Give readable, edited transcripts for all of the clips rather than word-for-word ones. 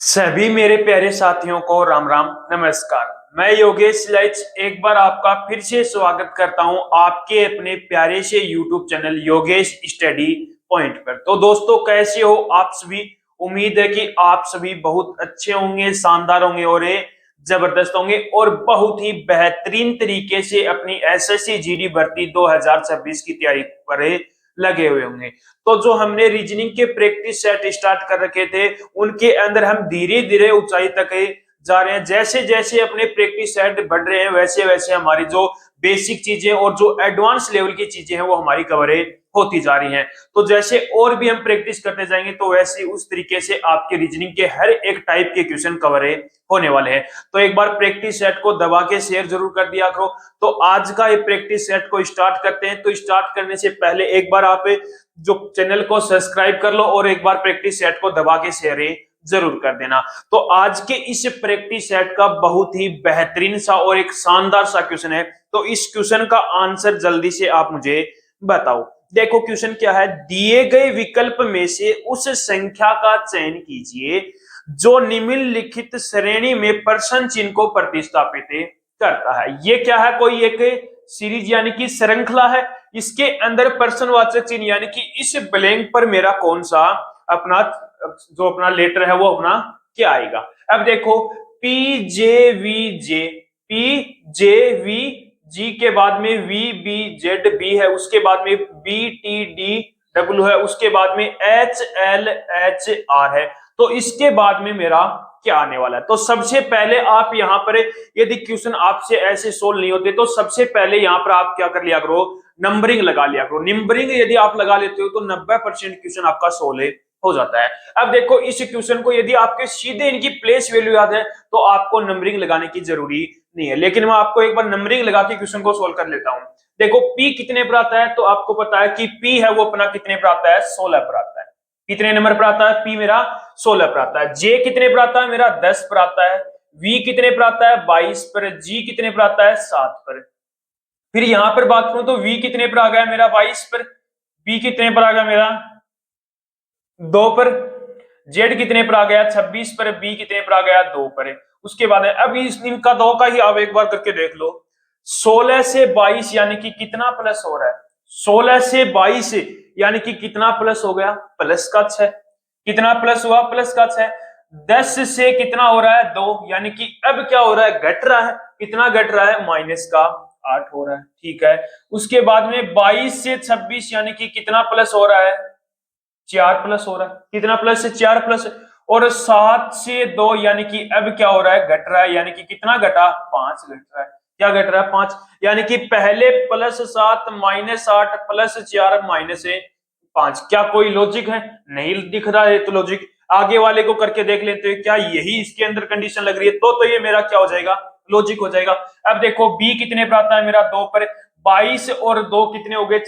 सभी मेरे प्यारे साथियों को राम राम नमस्कार। मैं योगेश लाइच एक बार आपका फिर से स्वागत करता हूं आपके अपने प्यारे से YouTube channel Yogesh study point पर। तो दोस्तों, कैसे हो आप सभी? उम्मीद है कि आप सभी बहुत अच्छे होंगे, शानदार होंगे और ये जबरदस्त होंगे और बहुत ही बेहतरीन तरीके से अपनी एसएससी जीडी भर्ती 2026 की तैयारी पर लगे हुए होंगे। तो जो हमने रीजनिंग के प्रैक्टिस सेट स्टार्ट कर रखे थे, उनके अंदर हम धीरे धीरे ऊंचाई तक जा रहे हैं। जैसे जैसे अपने प्रैक्टिस सेट बढ़ रहे हैं, वैसे वैसे हमारी जो बेसिक चीजें और जो एडवांस लेवल की चीजें हैं वो हमारी कवर होती जा रही हैं। तो जैसे और भी हम प्रैक्टिस करते जाएंगे, तो वैसे उस तरीके से आपके रीजनिंग के हर एक टाइप के क्वेश्चन कवर होने वाले हैं। तो एक बार प्रैक्टिस सेट को दबा के शेयर जरूर कर दिया करो। तो आज का ये प्रैक्टिस सेट को स्टार्ट करते हैं। तो स्टार्ट करने से पहले एक बार आप जो चैनल को सब्सक्राइब कर लो और एक बार प्रैक्टिस सेट को दबा के शेयर जरूर कर देना। तो आज के इस प्रैक्टिस सेट का बहुत ही बेहतरीन सा और एक शानदार सा क्वेश्चन है। तो इस क्वेश्चन का आंसर जल्दी से आप मुझे बताओ। देखो क्वेश्चन क्या है, दिए गए विकल्प में से उस संख्या का चयन कीजिए जो निम्नलिखित श्रेणी में प्रश्न चिन्ह को प्रतिस्थापित करता है। ये क्या है? कोई एक सीरीज यानी कि श्रृंखला है। इसके अंदर प्रश्नवाचक चिन्ह यानी कि इस ब्लैंक पर मेरा कौन सा अपना जो अपना लेटर है वो अपना क्या आएगा। अब देखो, P J V J, P J V G के बाद में वी बी जेड बी है, उसके बाद में बी टी डी डब्ल्यू है, उसके बाद में एच एल एच आर है। तो इसके बाद में मेरा क्या आने वाला है? तो सबसे पहले आप यहाँ पर, यदि क्वेश्चन आपसे ऐसे सोल्व नहीं होते तो सबसे पहले यहाँ पर आप क्या कर लिया करो, नंबरिंग लगा लिया करो। नंबरिंग यदि आप लगा लेते हो तो 90% क्वेश्चन आपका सोल्व हो जाता है। अब देखो, इस क्वेश्चन को यदि आपके सीधे इनकी प्लेस वैल्यू याद है तो आपको नंबरिंग लगाने की जरूरी नहीं है, लेकिन मैं आपको एक बार नंबरिंग लगा के क्वेश्चन को सोल्व कर लेता हूं। देखो, पी कितने पर आता है? तो आपको पता है कि पी है वो अपना कितने पर आता है? 16 पर आता है। कितने नंबर पर आता है? पी मेरा 16 पर आता है। जे कितने पर आता है? मेरा 10 पर आता है। वी कितने पर आता है? 22 पर। जी कितने पर आता है? 7 पर। फिर यहां पर बात करूं तो वी कितने पर आ गया मेरा? 22 पर। बी कितने पर आ गया मेरा? 2 पर। जेड कितने पर आ गया? 26 पर। बी कितने पर आ गया? 2 पर। उसके बाद अब इनका दो का ही आप एक बार करके देख लो। 16 से 22 यानी कि कितना प्लस हो रहा है? 16 से 22 यानी कि कितना प्लस हो गया? प्लस का 6। कितना प्लस हुआ? प्लस का 6। 10 से कितना हो रहा है? 2, यानी कि अब क्या हो रहा है? घट रहा है। कितना घट रहा है? माइनस का 8 हो रहा है। ठीक है। उसके बाद में 22 से 26 यानी कि कितना प्लस हो रहा है? 4 प्लस हो रहा है। कितना प्लस है? 4 प्लस। और 7 से 2 यानी कि अब क्या हो रहा है? घट रहा है, यानी कि कितना घटा? 5 घट रहा है। क्या घट रहा है? 5। यानी कि पहले +7 -8 +4 -5। क्या कोई लॉजिक है? नहीं दिख रहा है तो लॉजिक आगे वाले को करके देख लेते हैं, क्या यही इसके अंदर कंडीशन लग रही है? तो ये मेरा क्या हो जाएगा? लॉजिक हो जाएगा। अब देखो, बी कितने पर आता है मेरा? 2 पर। 22 और 2 कितने हो गए?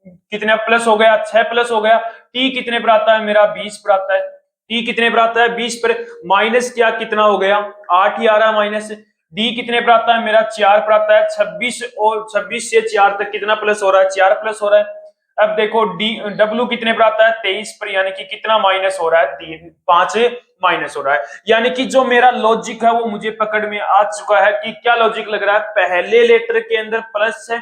कितने प्लस हो गया? 6 प्लस हो गया। टी कितने पर आता है मेरा? 20 पर आता है। टी कितने पर आता है? 20 पर। माइनस क्या कितना हो गया? 8 ही आ रहा है माइनस। डी कितने पर आता है मेरा? 4 पर आता है। 26 और 26 से 4 तक कितना प्लस हो रहा है? 4 प्लस हो रहा है। अब देखो, डी डब्ल्यू कितने पर आता है? 23 पर, यानी कि कितना माइनस हो रहा है? 3 5 माइनस हो रहा है। यानी कि जो मेरा लॉजिक है वो मुझे पकड़ में आ चुका है कि क्या लॉजिक लग रहा है। पहले लेटर के अंदर प्लस है,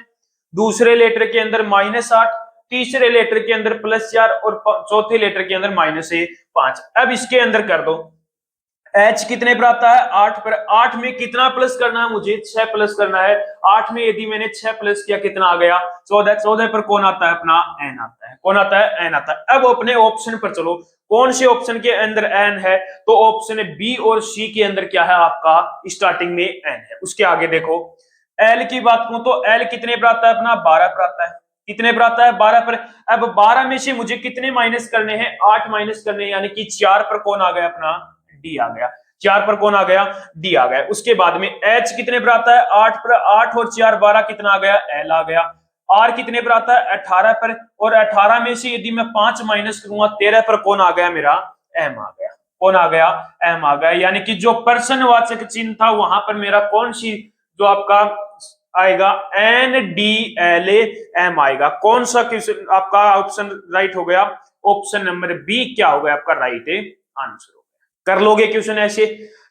दूसरे लेटर के अंदर -8, तीसरे लेटर के अंदर +4 और चौथे लेटर के अंदर -5। अब इसके अंदर कर दो, एच कितने पर आता है? 8 पर। 8 में कितना प्लस करना है मुझे? 6 प्लस करना है। 8 में यदि मैंने 6 प्लस किया कितना आ गया? 14। 14 पर कौन आता है? अपना एन आता है। कौन आता है? एन आता है। अब अपने ऑप्शन पर चलो, कौन से ऑप्शन के अंदर एन है? तो ऑप्शन बी और सी के अंदर क्या है आपका? स्टार्टिंग में एन है। उसके आगे देखो, एल की बात करूं तो एल कितने पर आता है? अपना 12 पर आता है। कितने पर आता है? 12 पर। अब 12 में से मुझे कितने माइनस करने हैं? 8 माइनस करने हैं, यानी कि 4 पर कौन आ गया? अपना डी आ गया। 4 पर कौन आ गया? डी आ गया। उसके बाद में एच कितने पर आता है? 8 पर। 8 और 4 12 कितना आ गया? एल आ गया। आर कितने पर आता है? 18 पर। और 18 में से यदि मैं 5 माइनस करूंगा 13 पर कौन आ गया? मेरा एम आ गया। कौन आ गया? एम आ गया। यानी कि जो प्रश्नवाचक चिन्ह था वहां पर मेरा कौन सी जो आपका आएगा? एन डी एल एम आएगा। कौन सा क्वेश्चन आपका ऑप्शन राइट हो गया? ऑप्शन नंबर बी क्या हो गया आपका राइट आंसर? कर लोगे क्वेश्चन ऐसे?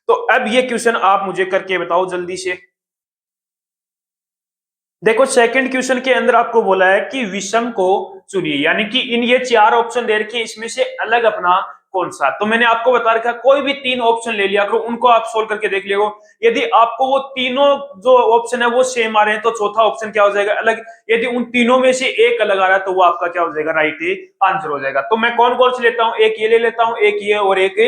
तो अब ये क्वेश्चन आप मुझे करके बताओ जल्दी से। देखो सेकंड क्वेश्चन के अंदर आपको बोला है कि विषम को चुनिए, यानी कि इन ये चार ऑप्शन दे रखे, इसमें से अलग अपना कौन सा। तो मैंने आपको बता रखा कोई भी तीन ऑप्शन ले लिया करो, उनको आप सोल्व करके देख लियो। यदि आपको वो तीनों जो ऑप्शन है वो सेम आ रहे हैं तो चौथा ऑप्शन क्या हो जाएगा, अलग। यदि उन तीनों में से एक अलग आ रहा है तो वो आपका क्या हो जाएगा, राइट आंसर हो जाएगा। तो मैं कौन कौन से लेता हूं, एक ये ले लेता हूं, एक ये और एक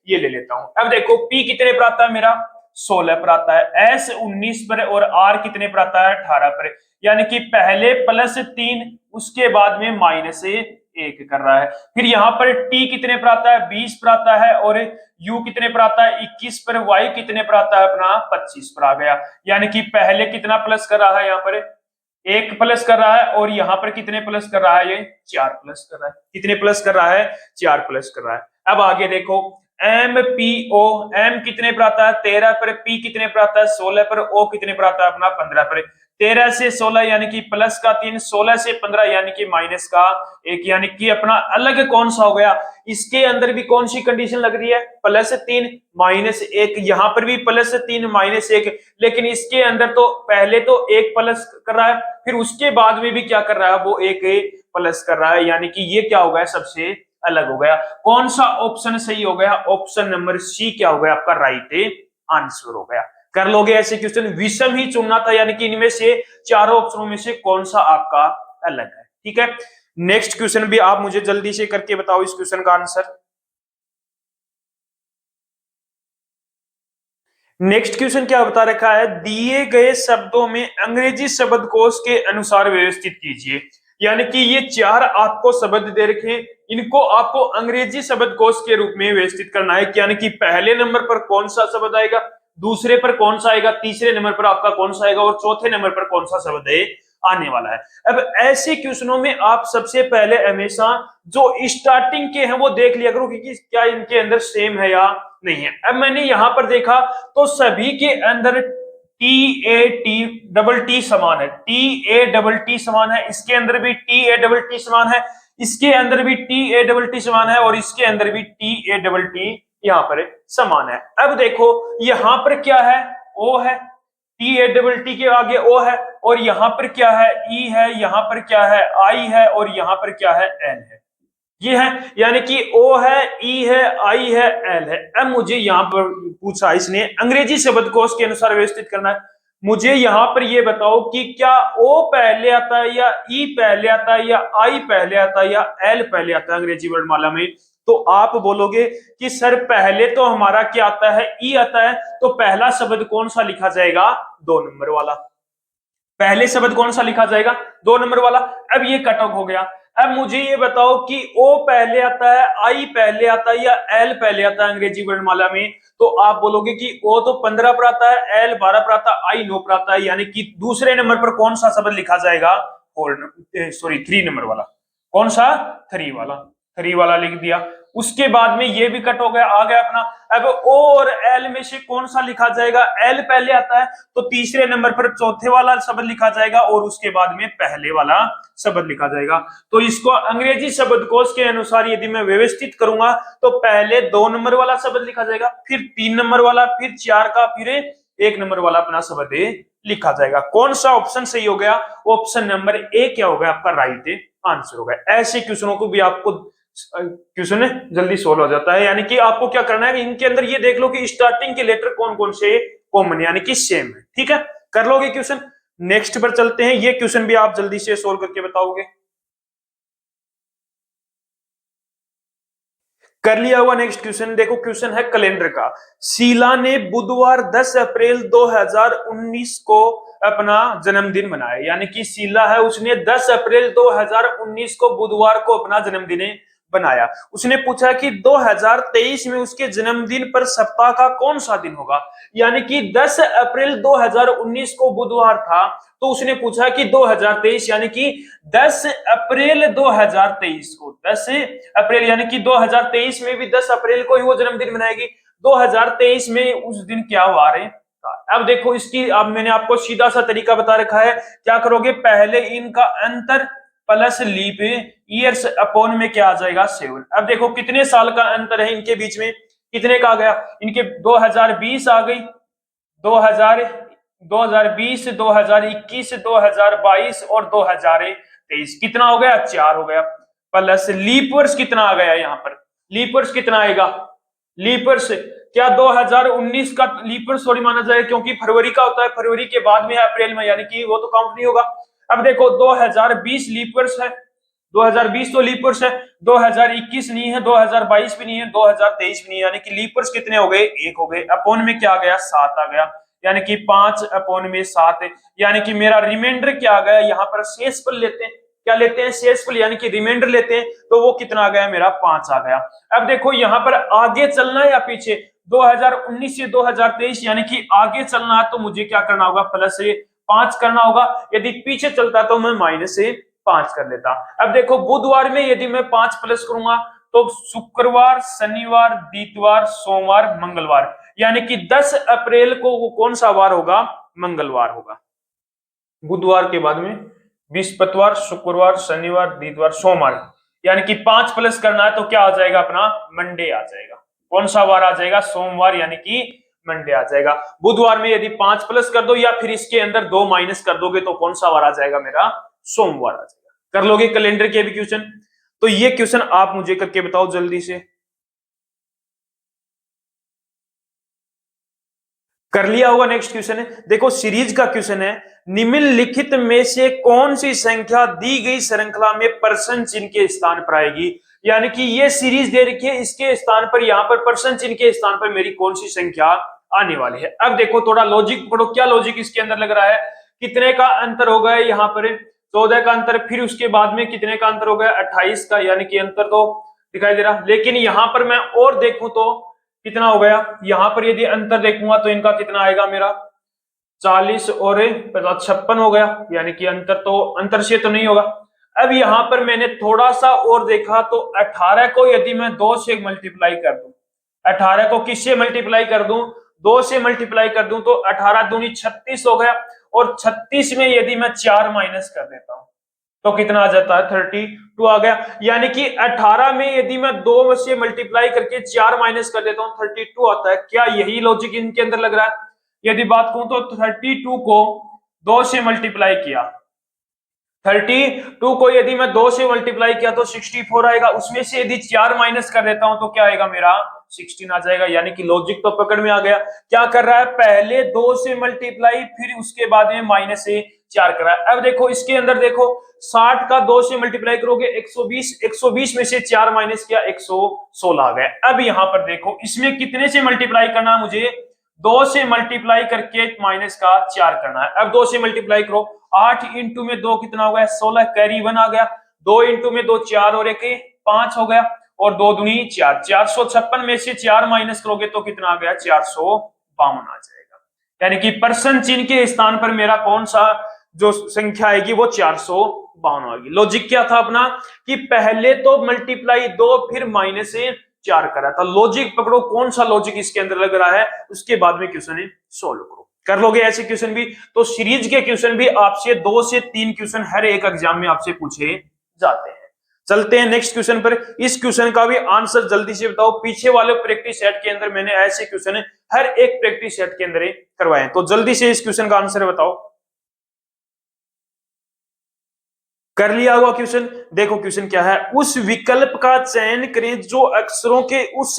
ये ले लेता हूं। अब देखो पी कितने पर आता है मेरा, 16 पर आता है, एस 19 पर, और आर कितने पर आता है, 18 पर। यानी कि पहले +3 उसके बाद में -1 कर रहा है। फिर यहां पर टी कितने पर आता है, 20 पर आता है, और यू कितने पर आता है, 21 पर, वाई कितने पर आता है अपना, 25 पर आ गया। यानी कि पहले कितना प्लस कर रहा है, यहाँ पर 1 प्लस कर रहा है, और यहां पर कितने प्लस कर रहा है, ये 4 प्लस कर रहा है। कितने प्लस कर रहा है, 4 प्लस कर रहा है। अब आगे देखो एम पी ओ, एम कितने पर आता है, 13 पर, पी कितने पर आता है, 16 पर, ओ कितने पर आता है अपना, 15 पर। 13 से 16 यानी कि प्लस का 3, 16 से 15 यानी कि माइनस का 1, यानी कि अपना अलग कौन सा हो गया। इसके अंदर भी कौन सी कंडीशन लग रही है, +3 -1, यहां पर भी +3 -1, लेकिन इसके अंदर तो पहले तो 1 प्लस कर रहा है, फिर उसके बाद में भी क्या कर रहा है, वो 1 प्लस कर रहा है। यानी कि ये क्या हो गया, सबसे अलग हो गया। कौन सा ऑप्शन सही हो गया, ऑप्शन नंबर सी क्या हो गया आपका, राइट आंसर हो गया। कर लोगे ऐसे क्वेश्चन, विषम ही चुनना था, यानी कि इनमें से चारों ऑप्शनों में से कौन सा आपका अलग है। ठीक है, नेक्स्ट क्वेश्चन भी आप मुझे जल्दी से करके बताओ इस क्वेश्चन का आंसर। नेक्स्ट क्वेश्चन क्या बता रखा है, दिए गए शब्दों में अंग्रेजी शब्दकोश के अनुसार व्यवस्थित कीजिए। यानी कि ये चार आपको शब्द दे रखे हैं, इनको आपको अंग्रेजी शब्दकोश के रूप में व्यवस्थित करना है। यानी कि पहले नंबर पर कौन सा शब्द आएगा, दूसरे पर कौन सा आएगा, तीसरे नंबर पर आपका कौन सा आएगा, और चौथे नंबर पर कौन सा शब्द है आने वाला है। अब ऐसे क्वेश्चनों में आप सबसे पहले हमेशा जो स्टार्टिंग के हैं वो देख लिया करो कि क्या इनके अंदर सेम है या नहीं है। अब मैंने यहां पर देखा तो सभी के अंदर TAT समान है, TAT समान है, इसके अंदर भी TAT समान है, इसके अंदर भी TAT समान है, और इसके अंदर भी TAT यहां पर समान है। अब देखो यहां पर क्या है, O है, TAT के आगे O है, और यहां पर क्या है, E है, यहां पर क्या है, I है, और यहां पर क्या है, N है। ये है, यानी कि O है, E है, I है, L है। अब मुझे यहां पर पूछा इसने अंग्रेजी शब्दकोश के अनुसार व्यवस्थित करना है। मुझे यहां पर ये बताओ कि क्या O पहले आता है, या E पहले आता है, या I पहले आता है, या L पहले आता है अंग्रेजी वर्णमाला में। तो आप बोलोगे कि सर पहले तो हमारा क्या आता है, E आता है, तो पहला शब्द कौन सा लिखा जाएगा, 2 नंबर वाला। पहले शब्द कौन सा लिखा जाएगा, 2 नंबर वाला। अब ये कट ऑफ हो गया। अब मुझे ये बताओ कि O पहले आता है, I पहले आता है, या L पहले आता है अंग्रेजी वर्णमाला में। तो आप बोलोगे कि O तो 15 पर आता है, L 12 पर आता है, I 9 पर आता है, यानी कि दूसरे नंबर पर कौन सा शब्द लिखा जाएगा, 3 नंबर वाला। कौन सा, 3 वाला, 3 वाला लिख दिया। उसके बाद में ये भी कट हो गया, आ गया अपना। अब O और L में से कौन सा लिखा जाएगा, L पहले आता है, तो तीसरे नंबर पर चौथे वाला शब्द लिखा जाएगा, और उसके बाद में पहले वाला शब्द लिखा जाएगा। तो इसको अंग्रेजी शब्दकोश के अनुसार यदि मैं व्यवस्थित करूंगा तो पहले 2 नंबर वाला शब्द लिखा जाएगा, फिर 3 नंबर वाला, फिर 4 का, फिर 1 नंबर वाला अपना शब्द लिखा जाएगा। कौन सा ऑप्शन सही हो गया, ऑप्शन नंबर ए क्या हो गया आपका, राइट आंसर हो गया। ऐसे क्वेश्चनों को भी आपको क्वेश्चन जल्दी सोल्व हो जाता है। यानी कि आपको क्या करना है, इनके अंदर ये देख लो कि स्टार्टिंग के लेटर कौन कौन से कॉमन यानी कि सेम है। ठीक है, कर लोगे क्वेश्चन। नेक्स्ट पर चलते हैं, ये क्वेश्चन भी आप जल्दी से सोल्व करके बताओगे। कर लिया हुआ। नेक्स्ट क्वेश्चन देखो, क्वेश्चन है कैलेंडर का। शीला ने बुधवार 10 अप्रैल 2019 को अपना जन्मदिन मनाया। यानी कि शीला है, उसने 10 अप्रैल 2019 को बुधवार को अपना जन्मदिन बनाया। उसने पूछा कि 2023 में उसके जन्मदिन पर सप्ताह का कौन सा दिन होगा। यानी कि 10 अप्रैल 2019 को बुधवार था, तो उसने पूछा कि 2023 यानी कि 10 अप्रैल 2023 को, 10 अप्रैल यानी कि 2023 में भी 10 अप्रैल को ही वो जन्मदिन मनाएगी। 2023 में उस दिन क्या वार है। अब देखो इसकी, अब मैंने आपको सीधा सा तरीका बता रखा है। क्या करोगे, पहले इनका अंतर प्लस लीप ईयर्स अपॉन में क्या आ जाएगा, 7। अब देखो कितने साल का अंतर है इनके बीच में, कितने का आ गया, इनके 2020 आ गई, 2000 2020 2021 2022 और 2023 कितना हो गया, 4 हो गया। प्लस लीप वर्ष कितना आ गया, यहाँ पर लीप वर्ष कितना आएगा, लीप वर्ष क्या 2019 का लीप वर्ष थोड़ी माना जाए, क्योंकि फरवरी का होता है, फरवरी के बाद में है अप्रैल में, यानी कि वो तो काउंट नहीं होगा। अब देखो 2020 लीप वर्ष है, 2020 तो लीप वर्ष है, 2021 नहीं है, 2022 भी नहीं है, 2023 भी नहीं है, यानी कि लीप वर्ष कितने हो गए, 1 हो गए। अपॉन में क्या आ गया, 7 आ गया, यानी कि 5 अपॉन में 7 है, यानी कि मेरा रिमाइंडर क्या आ गया, यहाँ पर शेषफल लेते हैं, क्या लेते हैं, शेषफल यानी कि रिमाइंडर लेते हैं, तो वो कितना आ गया, मेरा 5 आ गया। अब देखो यहाँ पर आगे चलना है या पीछे, 2019 से 2023 यानी कि आगे चलना है, तो मुझे क्या करना होगा, प्लस से 5 करना होगा, यदि पीछे चलता तो मैं माइनस से 5 कर लेता। अब देखो बुधवार में यदि मैं 5 प्लस करूंगा तो शुक्रवार, शनिवार, इतवार, सोमवार, मंगलवार, यानी कि 10 अप्रैल को वो कौन सा वार होगा, मंगलवार होगा। बुधवार के बाद में बृहस्पतिवार, शुक्रवार, शनिवार, इतवार, सोमवार, यानी कि 5 प्लस करना है तो क्या आ जाएगा, अपना मंडे आ जाएगा। कौन सा वार आ जाएगा, सोमवार, यानी कि मंडे आ जाएगा। बुधवार में यदि 5 प्लस कर दो या फिर इसके अंदर 2 माइनस कर दोगे तो कौन सा वार आ जाएगा, मेरा सोमवार आ जाएगा। कर लोगे कैलेंडर के भी क्वेश्चन, तो ये क्वेश्चन आप मुझे करके बताओ जल्दी से। कर लिया होगा। नेक्स्ट क्वेश्चन है, देखो सीरीज का क्वेश्चन है, निम्नलिखित में से कौन सी संख्या दी गई श्रृंखला में परसेंट चिन्ह के स्थान पर आएगी, यानी कि ये सीरीज दे रखी है, इसके स्थान पर यहाँ पर परसेंट चिन्ह के स्थान पर मेरी कौन सी संख्या आने वाली है। अब देखो थोड़ा लॉजिक पढ़ो, क्या लॉजिक इसके अंदर लग रहा है, कितने का अंतर हो गया यहाँ पर, 14 का अंतर, फिर उसके बाद में कितने का अंतर हो गया, 28 का, यानी कि अंतर तो दिखाई दे रहा, लेकिन यहाँ पर मैं और देखूं तो कितना हो गया, यहां पर यदि अंतर देखूंगा तो इनका कितना आएगा, मेरा 40 और 56 हो गया, यानी कि अंतर से तो नहीं होगा। अब यहां पर मैंने थोड़ा सा और देखा तो 18 को यदि मैं 2 से मल्टीप्लाई कर दूं, 18 को किससे मल्टीप्लाई कर दूं, 2 से मल्टीप्लाई कर दूं, तो 18 दूनी 36 हो गया, और 36 में यदि मैं 4 माइनस कर देता हूं तो कितना आ जाता है, 32 आ गया। यानी कि 18 में यदि मैं 2 से मल्टीप्लाई करके 4 माइनस कर देता हूं 32 आता है। क्या यही लॉजिक इनके अंदर लग रहा है। यदि बात कहूं तो 32 को 2 से मल्टीप्लाई किया, 32 को यदि मैं 2 से मल्टीप्लाई किया तो 64 आएगा, उसमें से यदि 4 माइनस कर देता हूं तो क्या आएगा, मेरा 16 आ जाएगा। यानी कि लॉजिक तो पकड़ में आ गया। क्या कर रहा है, पहले 2 से मल्टीप्लाई, फिर उसके बाद में माइनस से 4 कर रहा है। अब देखो इसके अंदर देखो 60 का 2 से मल्टीप्लाई करोगे 120, 120 में से 4 माइनस किया 116 आ गया। अब यहां पर देखो इसमें कितने से मल्टीप्लाई करना, मुझे 2 से मल्टीप्लाई करके माइनस का 4 करना है। अब 2 से मल्टीप्लाई करो, 8 इंटू में 2 कितना हो गया, 16, कैरी 1 आ गया, 2 इंटू में 2 4 और 1 5 हो गया, और 2 दूनी 4, 456 में से 4 माइनस करोगे तो कितना आ गया, 452 आ जाएगा। यानी कि परसेंट चिन्ह के स्थान पर मेरा कौन सा जो संख्या आएगी वो 452 आएगी। लॉजिक क्या था अपना, कि पहले तो मल्टीप्लाई 2 फिर माइनस से 4 करा था। लॉजिक पकड़ो, कौन सा लॉजिक इसके अंदर लग रहा है, उसके बाद में क्वेश्चन सोल्व करो। कर लोगे ऐसे क्वेश्चन भी, तो सीरीज के क्वेश्चन भी आपसे 2 से 3 क्वेश्चन हर एक एग्जाम में आपसे पूछे जाते हैं। चलते हैं नेक्स्ट क्वेश्चन पर। इस क्वेश्चन का भी आंसर जल्दी से बताओ। पीछे वाले प्रैक्टिस सेट के अंदर मैंने ऐसे क्वेश्चन हर एक प्रैक्टिस सेट के अंदर करवाए, तो जल्दी से इस क्वेश्चन का आंसर बताओ। कर लिया होगा क्वेश्चन। देखो क्वेश्चन क्या है, उस विकल्प का चयन करें जो अक्षरों के उस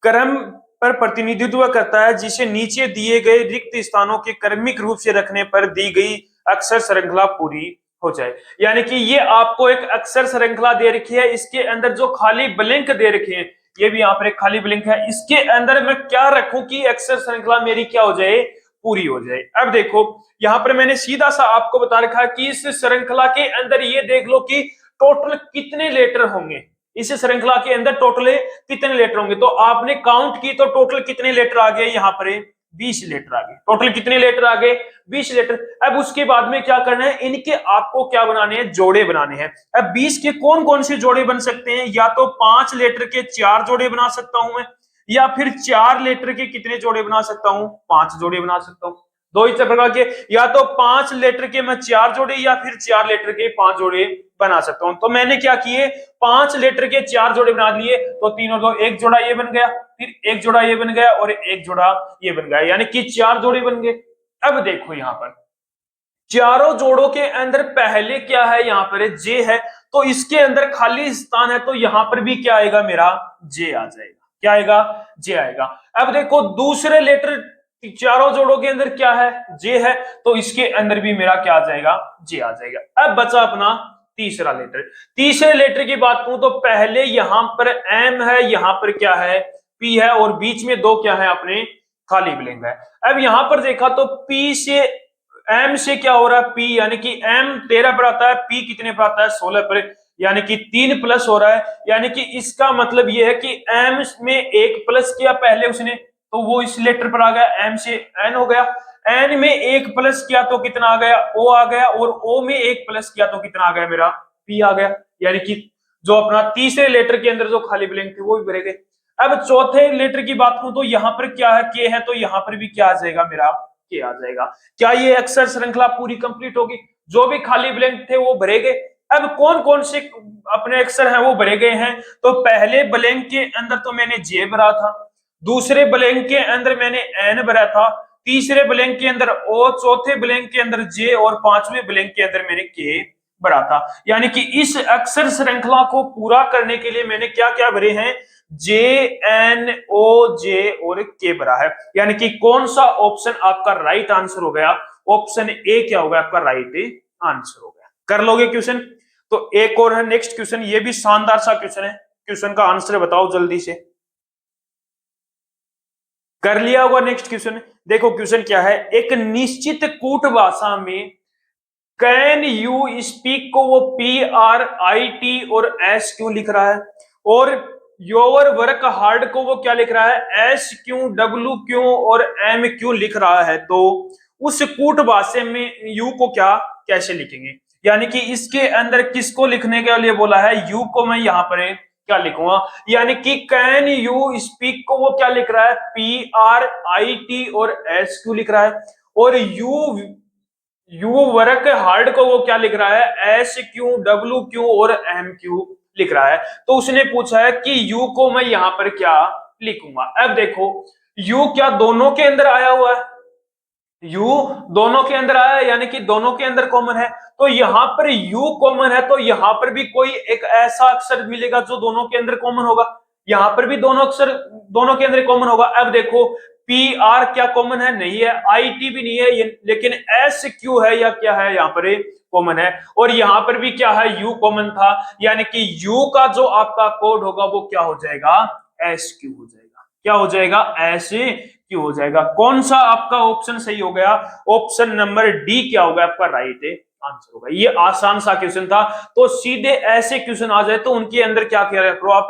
क्रम पर प्रतिनिधित्व करता है जिसे नीचे दिए गए रिक्त स्थानों के क्रमिक रूप से रखने पर दी गई अक्षर श्रृंखला पूरी हो जाए। यानी कि ये आपको एक अक्षर श्रृंखला दे रखी है, इसके अंदर जो खाली ब्लैंक दे रखे हैं, ये भी यहाँ पर एक खाली ब्लैंक है, इसके अंदर मैं क्या रखूं कि अक्षर श्रृंखला मेरी क्या हो जाए, पूरी हो जाए। अब देखो यहां पर मैंने सीधा सा आपको बता रखा कि इस श्रृंखला के अंदर ये देख लो कि टोटल कितने लेटर होंगे, इस श्रृंखला के अंदर टोटल कितने लेटर होंगे। तो आपने काउंट की तो टोटल कितने लेटर आ गए, यहाँ पर 20 लेटर आ गए। टोटल कितने लेटर आ गए, 20 लेटर। अब उसके बाद में क्या करना है, इनके आपको क्या बनाने हैं, जोड़े बनाने हैं। अब 20 के कौन कौन से जोड़े बन सकते हैं, या तो 5 लेटर के 4 जोड़े बना सकता हूं मैं, या फिर 4 लेटर के कितने जोड़े बना सकता हूं, 5 जोड़े बना सकता हूं। दो ही प्रकार के, या तो 5 लेटर के मैं 4 जोड़े या फिर 4 लेटर के 5 जोड़े बना सकता हूं। तो मैंने क्या किए, 5 लेटर के 4 जोड़े बना दिए, तो 3 और 2 1 जोड़ा ये बन गया, फिर एक जोड़ा ये बन गया और एक जोड़ा ये बन गया, यानी कि 4 जोड़े बन गए। अब देखो यहां पर चारों जोड़ों के अंदर पहले क्या है, यहाँ पर जे है, तो इसके अंदर खाली स्थान है, तो यहां पर भी क्या आएगा मेरा जे आ जाएगा। क्या आएगा? जे आएगा। अब देखो दूसरे लेटर चारों जोड़ों के अंदर क्या है, जे है, तो इसके अंदर भी मेरा क्या आ जाएगा, जे आ जाएगा। अब बचा अपना तीसरा लेटर। तीसरे लेटर की बात करूं तो पहले यहां पर एम है, यहां पर क्या है, पी है, और बीच में दो क्या है अपने खाली ब्लैंक है। अब यहां पर देखा तो पी से एम से क्या हो रहा है, पी, यानी कि एम 13 पर आता है, पी कितने पर आता है, 16 पर, यानी कि 3 प्लस हो रहा है। यानी कि इसका मतलब यह है कि एम में एक प्लस किया पहले उसने, तो वो इस लेटर पर आ गया, एम से एन हो गया। एन में एक प्लस किया तो कितना आ गया, ओ आ गया, और ओ में एक प्लस किया तो कितना आ गया मेरा, पी आ गया। यानी कि जो अपना तीसरे लेटर के अंदर जो खाली ब्लैंक थे वो भी भरे गए। अब चौथे लेटर की बात करूं तो यहां पर क्या है, के है, तो यहां पर भी क्या आ जाएगा मेरा, के आ जाएगा। क्या ये अक्षर श्रृंखला पूरी कंप्लीट होगी? जो भी खाली ब्लैंक थे वो भरे गए। अब कौन कौन से अपने अक्षर हैं वो भरे गए हैं, तो पहले ब्लैंक के अंदर तो मैंने जे भरा था, दूसरे ब्लैंक के अंदर मैंने एन भरा था, तीसरे ब्लैंक के अंदर ओ, चौथे ब्लैंक के अंदर जे, और पांचवें ब्लैंक के अंदर मैंने के भरा था। यानी कि इस अक्षर श्रृंखला को पूरा करने के लिए मैंने क्या क्या भरे हैं, जे, एन, ओ, जे और के भरा है। यानी कि कौन सा ऑप्शन आपका राइट आंसर हो गया, ऑप्शन ए क्या होगा आपका राइट आंसर हो गया। कर लोगे क्वेश्चन? तो एक और है नेक्स्ट क्वेश्चन, ये भी शानदार सा क्वेश्चन है, क्वेश्चन का आंसर बताओ जल्दी से। कर लिया होगा नेक्स्ट क्वेश्चन। देखो क्वेश्चन क्या है, एक निश्चित कूट भाषा में कैन यू स्पीक को वो पी आर आई टी और एस क्यों लिख रहा है, और योर वर्क हार्ड को वो क्या लिख रहा है, एस क्यों, डब्ल्यू क्यों और एम क्यों लिख रहा है। तो उस कूट भाषा में यू को क्या कैसे लिखेंगे, यानी कि इसके अंदर किसको लिखने के लिए बोला है, यू को मैं यहां पर क्या लिखूंगा, यानी कि कैन यू स्पीक को वो क्या लिख रहा है, पी आर आई टी और एस क्यों लिख रहा है, और यू वर्क हार्ड को वो क्या लिख रहा है, एस क्यू, डब्ल्यू क्यू और एम क्यू लिख रहा है। तो उसने पूछा है कि यू को मैं यहां पर क्या लिखूंगा। अब देखो यू क्या दोनों के अंदर आया हुआ है, यू दोनों के अंदर आया है, यानी कि दोनों के अंदर कॉमन है, तो यहां पर यू कॉमन है, तो यहां पर भी कोई एक ऐसा अक्षर मिलेगा जो दोनों के अंदर कॉमन होगा, यहां पर भी दोनों अक्षर दोनों के अंदर कॉमन होगा। अब देखो पी आर क्या कॉमन है, नहीं है, आई टी भी नहीं है, लेकिन एस क्यू है या क्या है यहाँ पर कॉमन है, और यहां पर भी क्या है, यू कॉमन था, यानी कि यू का जो आपका कोड होगा वो क्या हो जाएगा, एस क्यू हो जाएगा। क्या हो जाएगा, एस क्यू हो जाएगा। कौन सा आपका ऑप्शन सही हो गया, ऑप्शन नंबर डी क्या होगा आपका राइट आंसर होगा। ये आसान सा क्वेश्चन था, तो सीधे ऐसे क्वेश्चन आ जाए तो उनके अंदर क्या किया करो, आप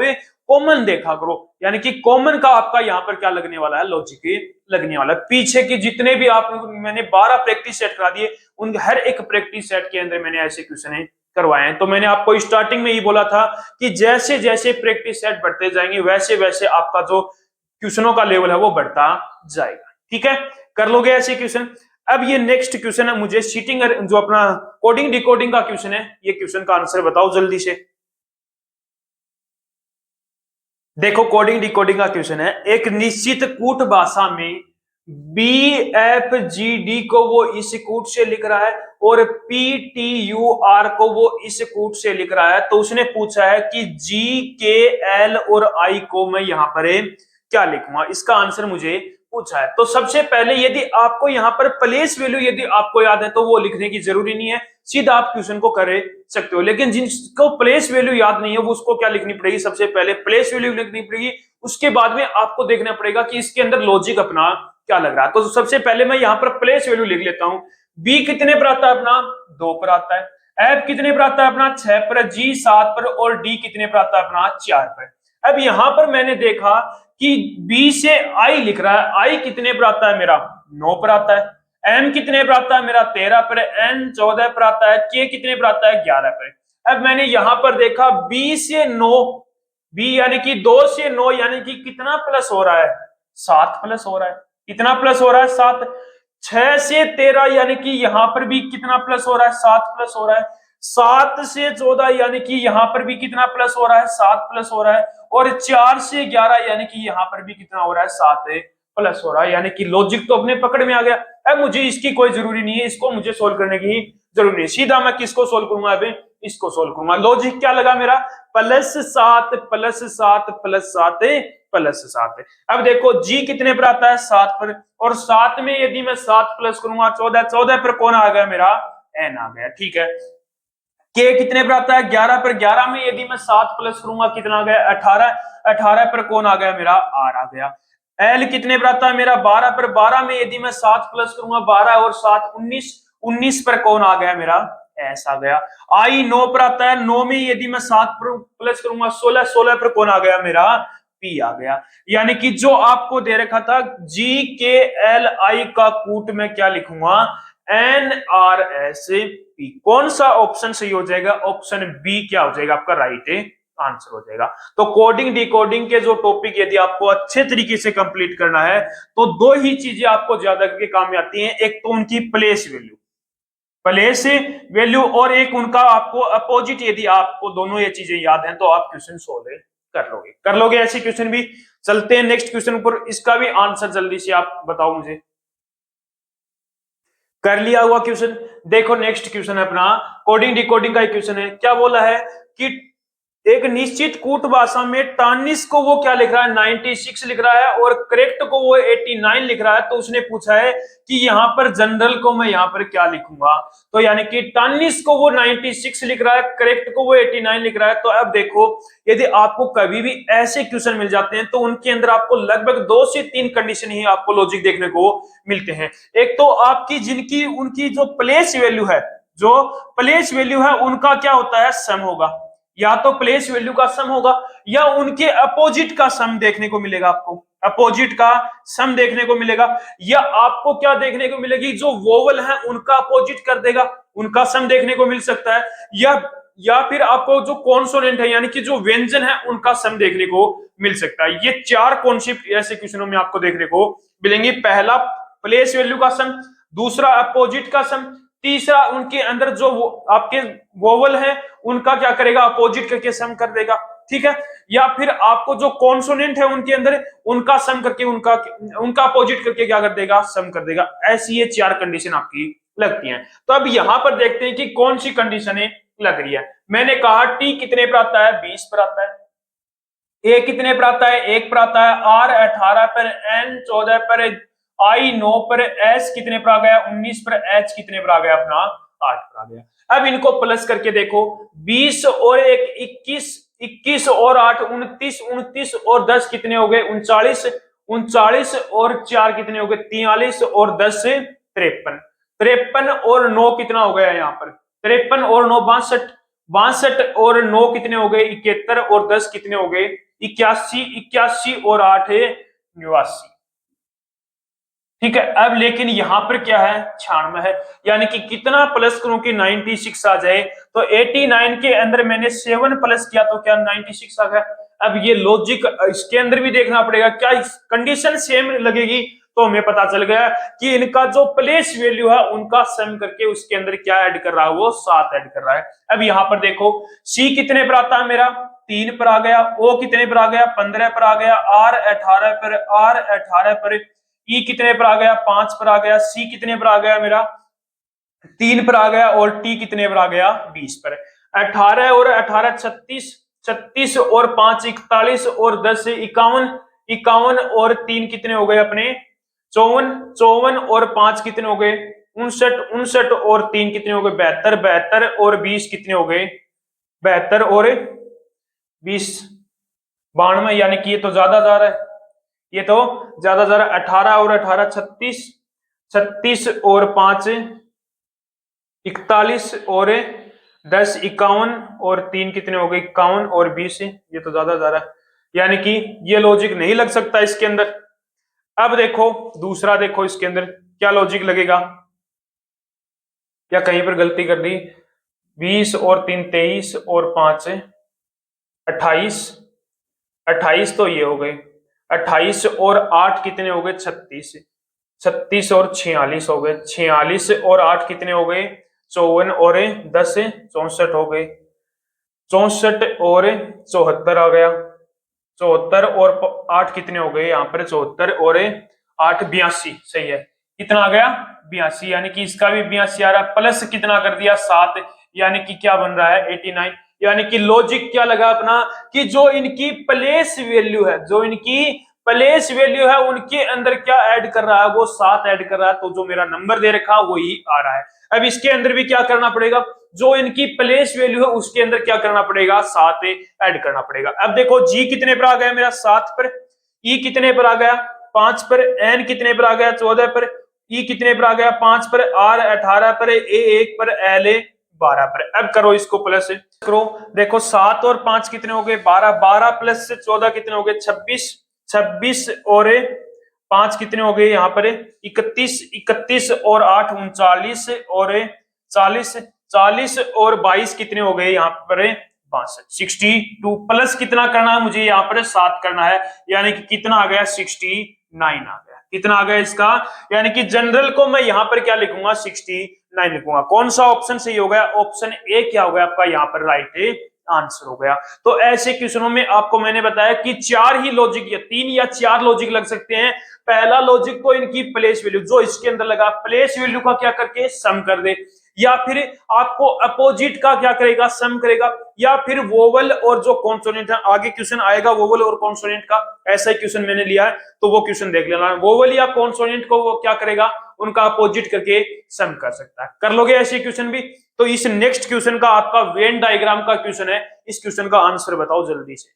कॉमन देखा करो, यानी कि कॉमन का आपका यहां पर क्या लगने वाला है, लॉजिक लगने वाला है। पीछे की जितने भी आप मैंने 12 प्रैक्टिस सेट करा दिए, उन हर एक प्रैक्टिस सेट के अंदर मैंने ऐसे क्वेश्चन करवाए हैं। तो मैंने आपको स्टार्टिंग में ही बोला था कि जैसे जैसे प्रैक्टिस सेट बढ़ते जाएंगे वैसे वैसे आपका जो क्वेश्चनों का लेवल है वो बढ़ता जाएगा। ठीक है, कर लोगे ऐसे क्वेश्चन। अब ये नेक्स्ट क्वेश्चन है, मुझे सीटिंग जो अपना कोडिंग डिकोडिंग का क्वेश्चन है, ये क्वेश्चन का आंसर बताओ जल्दी से। देखो कोडिंग डिकोडिंग का क्वेश्चन है, एक निश्चित कूट भाषा में बी एफ जी डी को वो इस कूट से लिख रहा है, और पी टी यू आर को वो इस कूट से लिख रहा है। तो उसने पूछा है कि जी के एल और आई को मैं यहां पर क्या लिखूंगा, इसका आंसर मुझे पूछा है। तो सबसे पहले यदि आपको यहाँ पर प्लेस वैल्यू यदि आपको याद है तो वो लिखने की जरूरी नहीं है, सीधा आप क्वेश्चन को कर सकते हो। लेकिन जिसको प्लेस वैल्यू याद नहीं है वो उसको क्या लिखनी पड़ेगी, सबसे पहले प्लेस वैल्यू लिखनी पड़ेगी, उसके बाद में आपको देखना पड़ेगा कि इसके अंदर लॉजिक अपना क्या लग रहा है। तो सबसे पहले मैं यहाँ पर प्लेस वैल्यू लिख लेता हूँ। बी कितने पर आता है अपना, 2 पर आता है। एफ कितने पर आता है अपना, 6 पर। जी 7 पर, और डी कितने पर आता है अपना, 4 पर। अब यहां पर मैंने देखा कि बी से आई लिख रहा है, आई कितने पर आता है मेरा, 9 पर आता है। एम कितने पर आता है मेरा, 13 पर। एन 14 पर आता है। के कितने पर आता है, 11 पर। अब मैंने यहां पर देखा बी से 9, बी यानी कि 2 से 9 यानी कि कितना प्लस हो रहा है, 7 प्लस हो रहा है। कितना प्लस हो रहा है, 7। 6 से 13 यानी कि यहां पर भी कितना प्लस हो रहा है, 7 प्लस हो रहा है। 7 से 14 यानी कि यहां पर भी कितना प्लस हो रहा है, 7 प्लस हो रहा है। और 4 से 11 यानी कि यहाँ पर भी कितना हो रहा है 7 प्लस हो रहा है, यानी कि लॉजिक तो अपने पकड़ में आ गया। अब मुझे इसकी कोई जरूरी नहीं है, इसको मुझे सोल्व करने की जरूरी नहीं, सीधा मैं किसको सोल्व करूंगा, अभी इसको सोल्व करूंगा। लॉजिक क्या लगा मेरा, +7 +7 +7 +7। अब देखो जी कितने पर आता है 7 पर, और 7 में यदि मैं 7 प्लस करूंगा 14, 14 पर कौन आ गया मेरा, एन आ गया। ठीक है, के कितने पर आता है 11 पर, 11 में यदि मैं 7 प्लस करूंगा कितना आ गया 18, 18 पर कौन आ गया मेरा, आर आ गया। एल कितने पर आता है मेरा 12 पर, 12 में यदि मैं 7 प्लस करूंगा 12 और 7 19, 19 पर कौन आ गया मेरा, एस आ गया। आई 9 पर आता है, 9 में यदि मैं 7 प्लस करूंगा 16, 16 पर कौन आ गया मेरा, पी आ गया। यानी कि जो आपको दे रखा था जी के एल आई का कूट में क्या लिखूंगा, एन आर एस पी। कौन सा ऑप्शन सही हो जाएगा, ऑप्शन बी क्या हो जाएगा आपका राइट आंसर हो जाएगा। तो कोडिंग डिकोडिंग के जो टॉपिक यदि आपको अच्छे तरीके से कंप्लीट करना है तो दो ही चीजें आपको ज्यादा करके काम में आती हैं, एक तो उनकी प्लेस वैल्यू, प्लेस वैल्यू, और एक उनका आपको अपोजिट। यदि आपको दोनों ये चीजें याद हैं तो आप क्वेश्चन सोल्व कर लोगे ऐसे क्वेश्चन भी। चलते हैं नेक्स्ट क्वेश्चन पर, इसका भी आंसर जल्दी से आप बताओ मुझे। कर लिया हुआ क्वेश्चन। देखो नेक्स्ट क्वेश्चन है अपना कोडिंग डिकोडिंग का क्वेश्चन है। क्या बोला है कि एक निश्चित कूट भाषा में टानिस को वो क्या लिख रहा है 96 लिख रहा है, और करेक्ट को वो 89 लिख रहा है। तो उसने पूछा है कि यहाँ पर जनरल को मैं यहाँ पर क्या लिखूंगा, तो यानी कि टानिस को वो 96 लिख रहा है, करेक्ट को वो 89 लिख रहा है। तो अब देखो यदि आपको कभी भी ऐसे क्वेश्चन मिल जाते हैं तो उनके अंदर आपको लगभग 2 से 3 कंडीशन ही आपको लॉजिक देखने को मिलते हैं। एक तो आपकी जिनकी उनकी जो प्लेस वैल्यू है, जो प्लेस वैल्यू है उनका क्या होता है सम होगा, या तो प्लेस वैल्यू का सम होगा या उनके अपोजिट का सम देखने को मिलेगा, आपको अपोजिट का सम देखने को मिलेगा, या आपको क्या देखने को मिलेगी जो वोवल है उनका अपोजिट कर देगा, उनका सम देखने को मिल सकता है, या फिर आपको जो कॉन्सोनेंट है यानी कि जो व्यंजन है उनका सम देखने को मिल सकता है। ये 4 कॉन्सेप्ट ऐसे क्वेश्चनों में आपको देखने को मिलेंगे। पहला प्लेस वैल्यू का सम, दूसरा अपोजिट का सम, तीसरा उनके अंदर जो आपके वोवल है उनका क्या करेगा अपोजिट करके सम कर देगा। ठीक है, या फिर आपको जो कॉन्सोनेंट है उनके अंदर उनका सम करके उनका अपोजिट करके क्या कर देगा सम कर देगा। ऐसी ये 4 कंडीशन आपकी लगती हैं। तो अब यहां पर देखते हैं कि कौन सी कंडीशन लग रही है। मैंने कहा टी कितने पर आता है 20 पर आता है, ए कितने पर आता है 1 पर आता है, आर 18 पर, एन 14 पर, आई 9 पर, एस कितने पर आ गया 19 पर, एच कितने पर आ गया अपना 8 पर आ गया। अब इनको प्लस करके देखो 20 और 1 21, 21 और 8 29, 29 और 10 कितने हो गए 39, 39 और 4 कितने हो गए 43 और 10 53, 53 और 9 कितना हो गया यहाँ पर 53 और 9 62, 62 और 9 कितने हो गए 71 और 10 कितने हो गए 81, 81 और 8 89। ठीक है, अब लेकिन यहां पर क्या है 96 है, यानी कि कितना प्लस करूं कि 96 आ जाए। तो 89 के अंदर मैंने 7 प्लस किया तो क्या 96 आ गया। अब ये लॉजिक इसके अंदर भी देखना पड़ेगा, क्या कंडीशन सेम लगेगी। तो हमें पता चल गया कि इनका जो प्लेस वैल्यू है उनका सम करके उसके अंदर क्या ऐड कर रहा है वो 7 ऐड कर रहा है। अब यहां पर देखो सी कितने पर आता है मेरा 3 पर आ गया, ओ कितने पर आ गया 15 पर आ गया, आर 18 पर, आर 18 पर, ई कितने पर आ गया 5 पर आ गया, सी कितने पर आ गया मेरा 3 पर आ गया, और टी कितने पर आ गया 20 पर। 18 और 18 36, 36 और 5 41 और 10 51, 51 और 3 कितने हो गए अपने 54, 54 और 5 कितने हो गए 59, 59 और 3 कितने हो गए 72, 72 और 20 कितने हो गए 72 और 20 92, यानी कि ये तो ज्यादा जा रहा है, ये तो ज्यादा जा रहा है। 18 और 18 36, 36 और 5 41 और 10 51 और 3 कितने हो गए 51 और 20, ये तो ज्यादा जा रहा है, यानी कि ये लॉजिक नहीं लग सकता इसके अंदर। अब देखो दूसरा, देखो इसके अंदर क्या लॉजिक लगेगा, क्या कहीं पर गलती कर दी। 20 और 3 23 और 5 28, 28 तो ये हो गए 28 और 8 कितने हो गए 36, 36 और 46 हो गए, 46 और 8 कितने हो गए 54 और 10 64 हो गए, 64 और 74 आ गया, 74 और 8 कितने हो गए यहाँ पर, 74 और 8 82, सही है। कितना आ गया 82, यानी कि इसका भी 82 आ रहा है, प्लस कितना कर दिया 7, यानी कि क्या बन रहा है 89। यानी कि लॉजिक क्या लगा अपना, कि जो इनकी प्लेस वैल्यू है, जो इनकी प्लेस वैल्यू है उनके अंदर क्या ऐड कर रहा है, वो 7 ऐड कर रहा है, तो जो मेरा नंबर दे रखा वही आ रहा है। अब इसके अंदर भी क्या करना पड़ेगा, जो इनकी प्लेस वैल्यू है उसके अंदर क्या करना पड़ेगा, 7 ऐड करना पड़ेगा। अब देखो जी कितने पर आ गया मेरा 7 पर, ई कितने पर आ गया 5 पर, एन कितने पर आ गया 14 पर, ई कितने पर आ गया 5 पर, आर 18 पर, ए 1 पर, एल 12 पर। अब करो इसको प्लस करो, देखो 7 और 5 कितने हो गए 12, 12 प्लस 14 कितने हो गए 26, 26 और 5 कितने हो गए यहाँ पर 31, 31 और 8 39 और 40, 40 और 22 कितने हो गए यहाँ पर 62, प्लस कितना करना है मुझे यहाँ पर 7 करना है, यानी कि कितना आ गया 69 आ गया। कितना आ गया इसका, यानी कि जनरल को मैं यहाँ पर क्या लिखूंगा 69 लिखूंगा। कौन सा ऑप्शन सही हो गया, ऑप्शन ए क्या हो गया आपका यहाँ पर राइट आंसर हो गया। तो ऐसे क्वेश्चनों में आपको मैंने बताया कि 4 ही लॉजिक या 3 या 4 लॉजिक लग सकते हैं। पहला लॉजिक तो इनकी प्लेस वैल्यू, जो इसके अंदर लगा प्लेस वैल्यू का क्या करके सम कर दे, या फिर आपको अपोजिट का क्या करेगा सम करेगा, या फिर वोवल और जो कॉन्सोनेंट है, आगे क्वेश्चन आएगा वोवल और कॉन्सोनेंट का, ऐसा ही क्वेश्चन मैंने लिया है तो वो क्वेश्चन देख लेना। वोवल या कॉन्सोनेंट को वो क्या करेगा, उनका अपोजिट करके सम कर सकता है। कर लोगे ऐसे क्वेश्चन भी। तो इस नेक्स्ट क्वेश्चन का आपका वेन डायग्राम का क्वेश्चन है, इस क्वेश्चन का आंसर बताओ जल्दी से।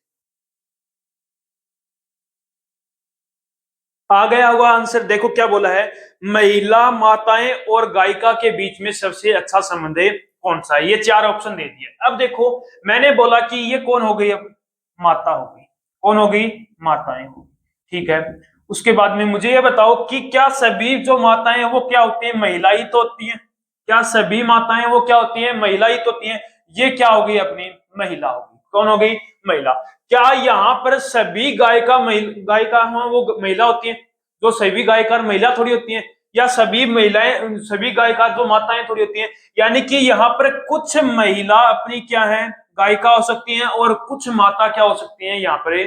आ गया होगा आंसर, देखो क्या बोला है, महिला माताएं और गायिका के बीच में सबसे अच्छा संबंध कौन सा है, ये 4 ऑप्शन दे दिए। अब देखो मैंने बोला कि ये कौन हो गई, अब माता हो गई, कौन हो गई माताएं हो, ठीक है। उसके बाद में मुझे ये बताओ कि क्या सभी जो माताएं हैं वो क्या होती है, महिला ही तो होती है, क्या सभी माताएं वो क्या होती है, महिला ही तो होती है। ये क्या हो गई अपनी महिला होगी, कौन हो गई महिला। क्या यहाँ पर सभी गायिका गायिका वो महिला होती है, जो सभी गायिका महिला थोड़ी होती हैं, या सभी महिलाएं सभी गायिका जो माताएं थोड़ी होती हैं। यानी कि यहाँ पर कुछ महिला अपनी क्या है गायिका हो सकती हैं, और कुछ माता क्या हो सकती हैं यहाँ पर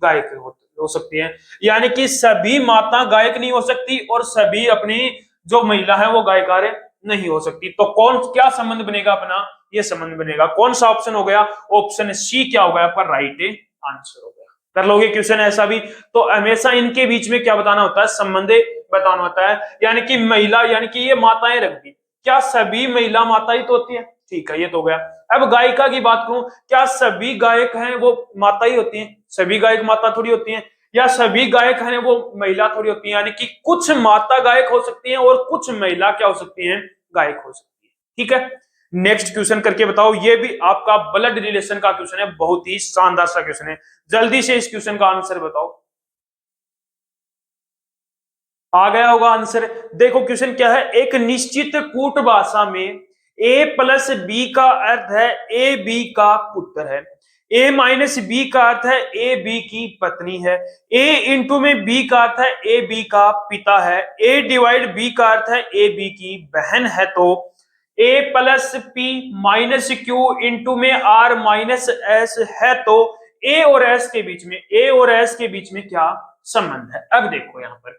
गायक हो सकती हैं। यानी कि सभी माता गायक नहीं हो सकती और सभी अपनी जो महिला है वो गायिका नहीं हो सकती। तो कौन क्या संबंध बनेगा अपना, ये संबंध बनेगा कौन सा ऑप्शन हो गया, ऑप्शन सी क्या हो गया आपका राइट आंसर हो गया। कर लोगे क्वेश्चन ऐसा भी। तो हमेशा इनके बीच में क्या बताना होता है, संबंध बताना होता है। यानी कि महिला, यानी कि ये माताएं रख दी, क्या सभी महिला माता ही तो होती है, ठीक है ये तो हो गया। अब गायिका की बात करूं, क्या सभी गायक हैं वो माता ही होती हैं, सभी गायक माता थोड़ी होती हैं, या सभी गायक हैं वो महिला थोड़ी होती है। यानी कि कुछ माता गायक हो सकती हैं और कुछ महिला क्या हो सकती हैं गायक हो सकती है, ठीक है। नेक्स्ट क्वेश्चन करके बताओ, ये भी आपका ब्लड रिलेशन का क्वेश्चन है, बहुत ही शानदार सा क्वेश्चन है, जल्दी से इस क्वेश्चन का आंसर बताओ। आ गया होगा आंसर। देखो क्वेश्चन क्या है, एक निश्चित कूट भाषा में a प्लस बी का अर्थ है ए बी का पुत्र है, a माइनस बी का अर्थ है ए बी की पत्नी है, a इंटू में b का अर्थ है ए बी का पिता है, a डिवाइड b का अर्थ है ए बी की बहन है। तो a plus P minus Q into में r माइनस एस है, तो a और s के बीच में, a और s के बीच में क्या संबंध है। अब देखो यहां पर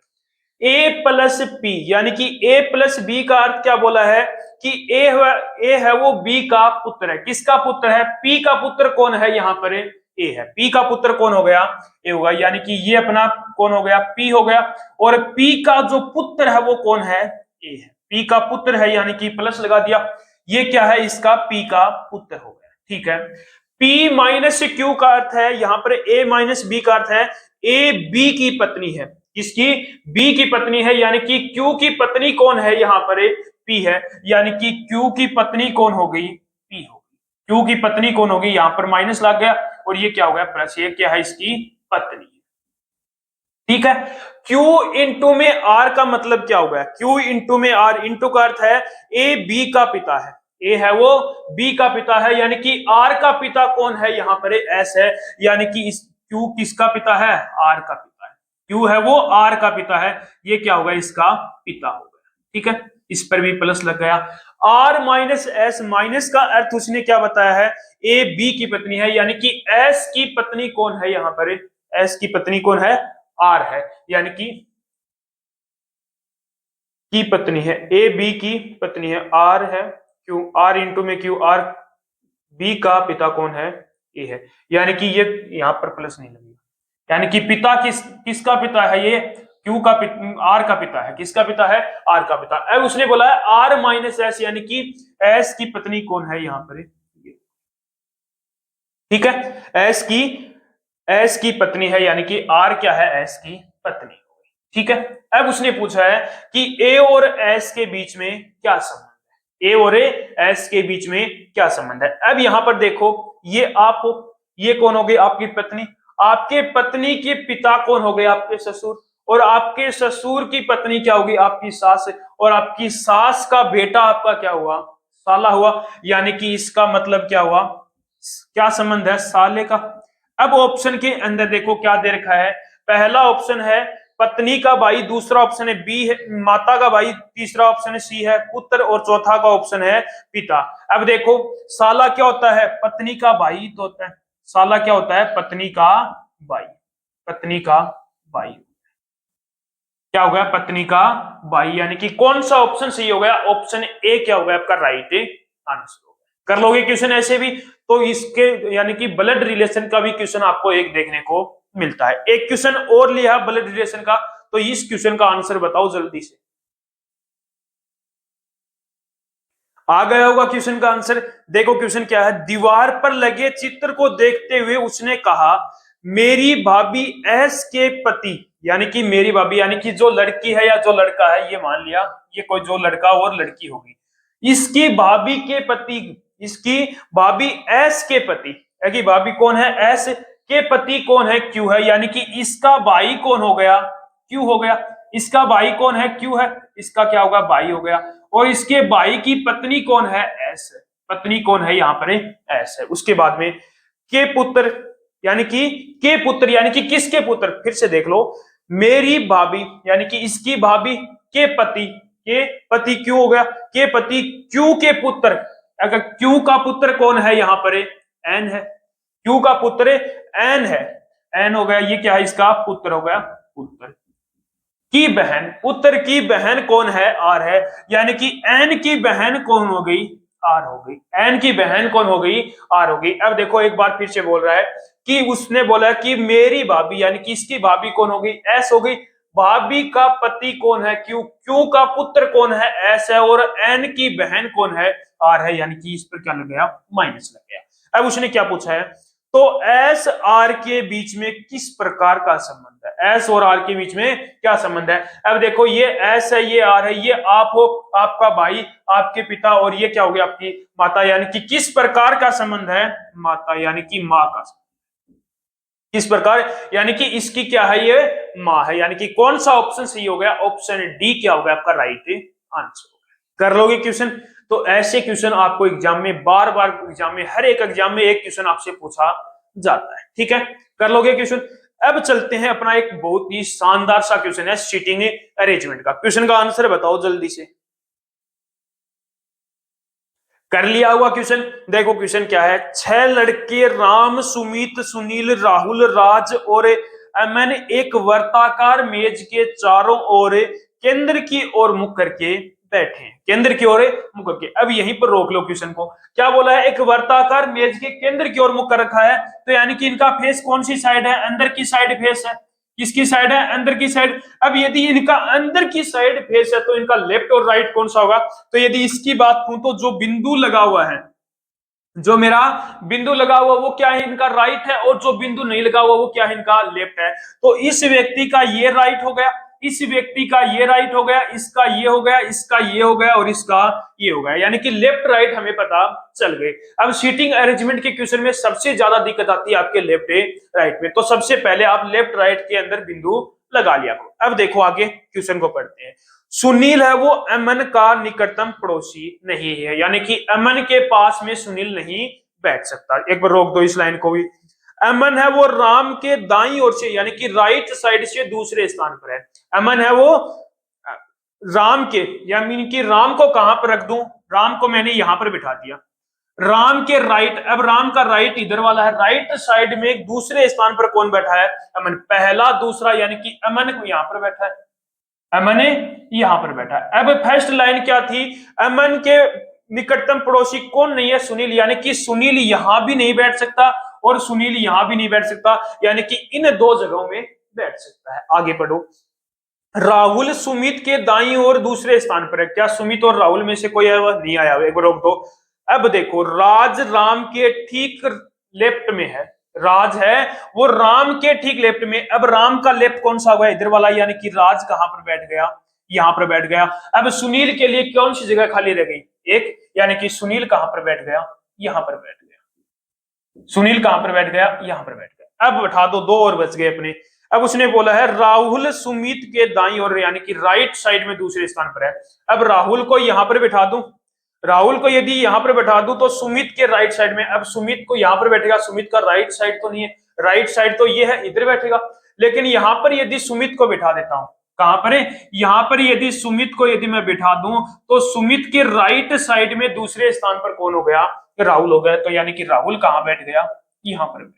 a प्लस पी, यानी कि a प्लस बी का अर्थ क्या बोला है कि a है वो b का पुत्र है। किसका पुत्र है, p का पुत्र कौन है यहाँ पर a है, p का पुत्र कौन हो गया a होगा, यानी कि ये अपना कौन हो गया p हो गया, और p का जो पुत्र है वो कौन है a है, p का पुत्र है, यानी कि प्लस लगा दिया, ये क्या है इसका p का पुत्र हो गया, ठीक है। p माइनस क्यू का अर्थ है यहाँ पर a माइनस बी का अर्थ है a b की पत्नी है, किसकी b की पत्नी है, यानी कि q की पत्नी कौन है यहाँ पर p है, यानी कि q की पत्नी कौन हो गई p हो गई, q की पत्नी कौन होगी, यहाँ पर माइनस लग गया और ये क्या हो गया प्लस, ये क्या है इसकी पत्नी, ठीक है। Q इंटू में R का मतलब क्या हो गया, Q इंटू में R, इंटू का अर्थ है A B का पिता है, A है वो B का पिता है, यानी कि R का पिता कौन है यहाँ पर S है, यानी कि इस Q किसका पिता है R का पिता है, Q है वो R का पिता है, ये क्या होगा इसका पिता हो गया, ठीक है। इस पर भी प्लस लग गया। R माइनस एस, माइनस का अर्थ उसने क्या बताया है A B की पत्नी है, यानी कि S की पत्नी कौन है यहाँ पर एस की पत्नी कौन है, आर है, यानी कि पत्नी है, ए बी की पत्नी है, आर है, क्यू आर इंटू में क्यू आर, बी का पिता कौन है, ए है, यानी कि ये यहां पर प्लस नहीं लगेगा, यानी कि पिता किसका पिता है, ये क्यू का आर का पिता है, किसका पिता है, आर का पिता। अब उसने बोला है आर माइनस एस, यानी कि एस की पत्नी कौन है यहां पर, ठीक है, एस की पत्नी है, यानी कि आर क्या है, एस की पत्नी, ठीक है। अब उसने पूछा है कि ए और एस के बीच में क्या संबंध है, ए और एस के बीच में क्या संबंध है। अब यहां पर देखो, ये आप हो, ये कौन हो गई, आपकी पत्नी, आपके पत्नी के पिता कौन हो गए, आपके ससुर, और आपके ससुर की पत्नी क्या होगी, आपकी सास, और आपकी सास का बेटा आपका क्या हुआ, साला हुआ, यानी कि इसका मतलब क्या हुआ, क्या संबंध है, साले का। अब ऑप्शन के अंदर देखो क्या दे रखा है, पहला ऑप्शन है पत्नी का भाई, दूसरा ऑप्शन है बी है माता का भाई, तीसरा ऑप्शन है सी है पुत्र, और चौथा का ऑप्शन है पिता। अब देखो साला क्या होता है, पत्नी का भाई तो होता है, साला क्या होता है, पत्नी का भाई, पत्नी का भाई, क्या हो गया, पत्नी का भाई, यानी कि कौन सा ऑप्शन सही हो गया, ऑप्शन ए क्या हो गया आपका राइट आंसर हो गया। कर लोगे क्वेश्चन ऐसे भी, तो इसके यानी कि ब्लड रिलेशन का भी क्वेश्चन आपको एक देखने को मिलता है। एक क्वेश्चन और लिया ब्लड रिलेशन का, तो इस क्वेश्चन का आंसर बताओ जल्दी से, आ गया होगा क्वेश्चन का आंसर। देखो क्वेश्चन क्या है, दीवार पर लगे चित्र को देखते हुए उसने कहा मेरी भाभी एस के पति, यानी कि मेरी भाभी यानी कि जो लड़की है या जो लड़का है, ये मान लिया ये कोई जो लड़का और लड़की होगी, इसकी भाभी के पति, इसकी भाभी एस के पति, कि भाभी कौन है, एस के पति कौन है, क्यू है, यानी कि इसका भाई कौन हो गया, क्यू हो गया, इसका भाई कौन है, क्यू है, इसका क्या होगा, भाई हो गया, और इसके भाई की पत्नी कौन है, एस है, पत्नी कौन है यहाँ पर, एस है। उसके बाद में के पुत्र, यानी कि के पुत्र, यानी कि किसके पुत्र, फिर से देख लो, मेरी भाभी यानी कि इसकी भाभी के पति, के पति क्यू हो गया, के पति क्यू के पुत्र, अगर क्यू का पुत्र कौन है यहाँ पर, एन है, क्यू का पुत्र एन है, एन हो गया, ये क्या है, इसका पुत्र हो गया, पुत्र की बहन, पुत्र की बहन कौन है, आर है, यानी कि एन की बहन कौन हो गई, आर हो गई, एन की बहन कौन हो गई, आर हो गई। अब देखो एक बार फिर से बोल रहा है कि उसने बोला कि मेरी भाभी, यानी कि इसकी भाभी कौन हो गई, एस हो गई, भाभी का पति कौन है, क्यू, क्यू का पुत्र कौन है, एस है, और एन की बहन कौन है, आर है, यानी कि इस पर क्या लग गया, माइनस लग गया। अब उसने क्या पूछा है, तो एस आर के बीच में किस प्रकार का संबंध है, एस और आर के बीच में क्या संबंध है। अब देखो ये एस है, ये आर है, ये आप हो, आपका भाई, आपके पिता, और ये क्या हो गया, आपकी माता, यानी कि किस प्रकार का संबंध है, माता यानी कि माँ का, किस प्रकार, यानी कि इसकी क्या है, ये माँ है, यानी कि कौन सा ऑप्शन सही हो गया, ऑप्शन डी क्या हो गया आपका राइट आंसर हो गया। कर लोगे क्वेश्चन, तो ऐसे क्वेश्चन आपको एग्जाम में बार बार, एग्जाम में हर एक एग्जाम में एक क्वेश्चन आपसे पूछा जाता है, ठीक है, कर लोगे क्वेश्चन। अब चलते हैं अपना एक बहुत ही शानदार सा क्वेश्चन है सीटिंग अरेंजमेंट का, क्वेश्चन का आंसर बताओ जल्दी से, कर लिया हुआ क्वेश्चन। देखो क्वेश्चन क्या है, 6 लड़के राम, सुमित, सुनील, राहुल, राज और अमन एक वर्ताकार मेज के चारों ओर केंद्र की ओर मुख करके बैठे हैं, केंद्र की ओर मुख करके। अब यहीं पर रोक लो क्वेश्चन को, क्या बोला है, एक वर्ताकार मेज के केंद्र की ओर मुख कर रखा है, तो यानी कि इनका फेस कौन सी साइड है, अंदर की साइड फेस है, किसकी साइड है, अंदर की साइड। अब यदि इनका अंदर की साइड फेस है तो इनका लेफ्ट और राइट कौन सा होगा, तो यदि इसकी बात करूं तो जो बिंदु लगा हुआ है, जो मेरा बिंदु लगा हुआ वो क्या है, इनका राइट है, और जो बिंदु नहीं लगा हुआ वो क्या है, इनका लेफ्ट है। तो इस व्यक्ति का ये राइट हो गया, इस व्यक्ति का ये राइट हो गया, इसका ये हो गया, इसका ये हो गया, और इसका ये हो गया, यानी कि लेफ्ट राइट हमें पता चल गए। अब सीटिंग अरेंजमेंट के क्वेश्चन में सबसे ज्यादा दिक्कत आती है आपके लेफ्ट राइट में, तो सबसे पहले आप लेफ्ट राइट के अंदर बिंदु लगा लिया करो। अब देखो आगे क्वेश्चन को पढ़ते हैं। सुनील है वो अमन का निकटतम पड़ोसी नहीं है, यानी कि अमन के पास में सुनील नहीं बैठ सकता। एक बार रोक दो इस लाइन को भी। अमन है वो राम के दाईं ओर से, यानी कि राइट साइड से दूसरे स्थान पर है। अमन है वो राम के, यानी कि राम को कहां पर रख दूं, राम को मैंने यहां पर बिठा दिया, राम के राइट, अब राम का राइट इधर वाला है, राइट साइड में एक दूसरे स्थान पर कौन बैठा है? अमन। पहला दूसरा यानी कि अमन को यहां पर बैठा है, अमन यहां पर बैठा है। अब फर्स्ट लाइन क्या थी? अमन के निकटतम पड़ोसी कौन नहीं है? सुनील, यानी कि सुनील यहां भी नहीं बैठ सकता और सुनील यहां भी नहीं बैठ सकता, यानी कि इन दो जगहों में बैठ सकता है। आगे बढ़ो। राहुल सुमित के दाईं ओर दूसरे स्थान पर है। क्या सुमित और राहुल में से कोई आया हुआ? नहीं आया हुआ, एक बार रोक दो। अब देखो, राज राम के ठीक लेफ्ट में है, राज है वो राम के ठीक लेफ्ट में। अब राम का लेफ्ट कौन सा हुआ? इधर वाला, यानी कि राज कहां पर बैठ गया? यहां पर बैठ गया। अब सुनील के लिए कौन सी जगह खाली रह गई? एक, यानी कि सुनील कहां पर बैठ गया? यहां पर बैठ गया। सुनील कहां पर बैठ गया? यहां पर बैठ गया। अब बैठा दो, दो और बच गए अपने। अब उसने बोला है राहुल सुमित के दाईं ओर, यानी कि राइट साइड में दूसरे स्थान पर है। अब राहुल को यहां पर बिठा दूं, राहुल को यदि यहां पर बैठा दूं तो सुमित के राइट साइड में। अब सुमित को यहां पर बैठेगा, सुमित का राइट साइड तो नहीं है, राइट साइड तो ये है, इधर बैठेगा। लेकिन यहां पर यदि सुमित को बिठा देता हूं, कहां पर है? यहां पर यदि सुमित को यदि मैं बिठा दूं तो सुमित के राइट साइड में दूसरे स्थान पर कौन हो गया? राहुल हो गया। तो यानी कि राहुल कहां बैठ गया? यहां पर।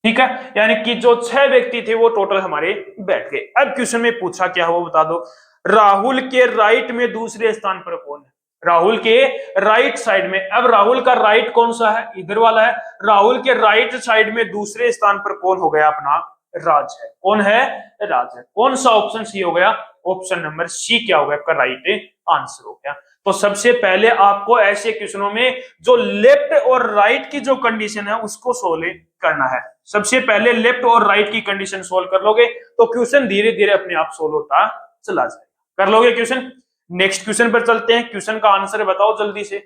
ठीक है, यानी कि जो 6 व्यक्ति थे वो टोटल हमारे बैठ गए। अब क्वेश्चन में पूछा क्या है वो बता दो। राहुल के राइट में दूसरे स्थान पर कौन है? राहुल के राइट साइड में। अब राहुल का राइट कौन सा है? इधर वाला है। राहुल के राइट साइड में दूसरे स्थान पर कौन हो गया? अपना राज है। कौन है? राज है। कौन सा ऑप्शन सी हो गया? ऑप्शन नंबर सी क्या हो गया आपका राइट आंसर हो गया। तो सबसे पहले आपको ऐसे क्वेश्चनों में जो लेफ्ट और राइट की जो कंडीशन है उसको सोल्व करना है। सबसे पहले लेफ्ट और राइट की कंडीशन सोल्व कर लोगे तो क्वेश्चन धीरे धीरे अपने आप सोल्व होता चला जाएगा। कर लोगे क्वेश्चन? नेक्स्ट क्वेश्चन पर चलते हैं। क्वेश्चन का आंसर बताओ जल्दी से।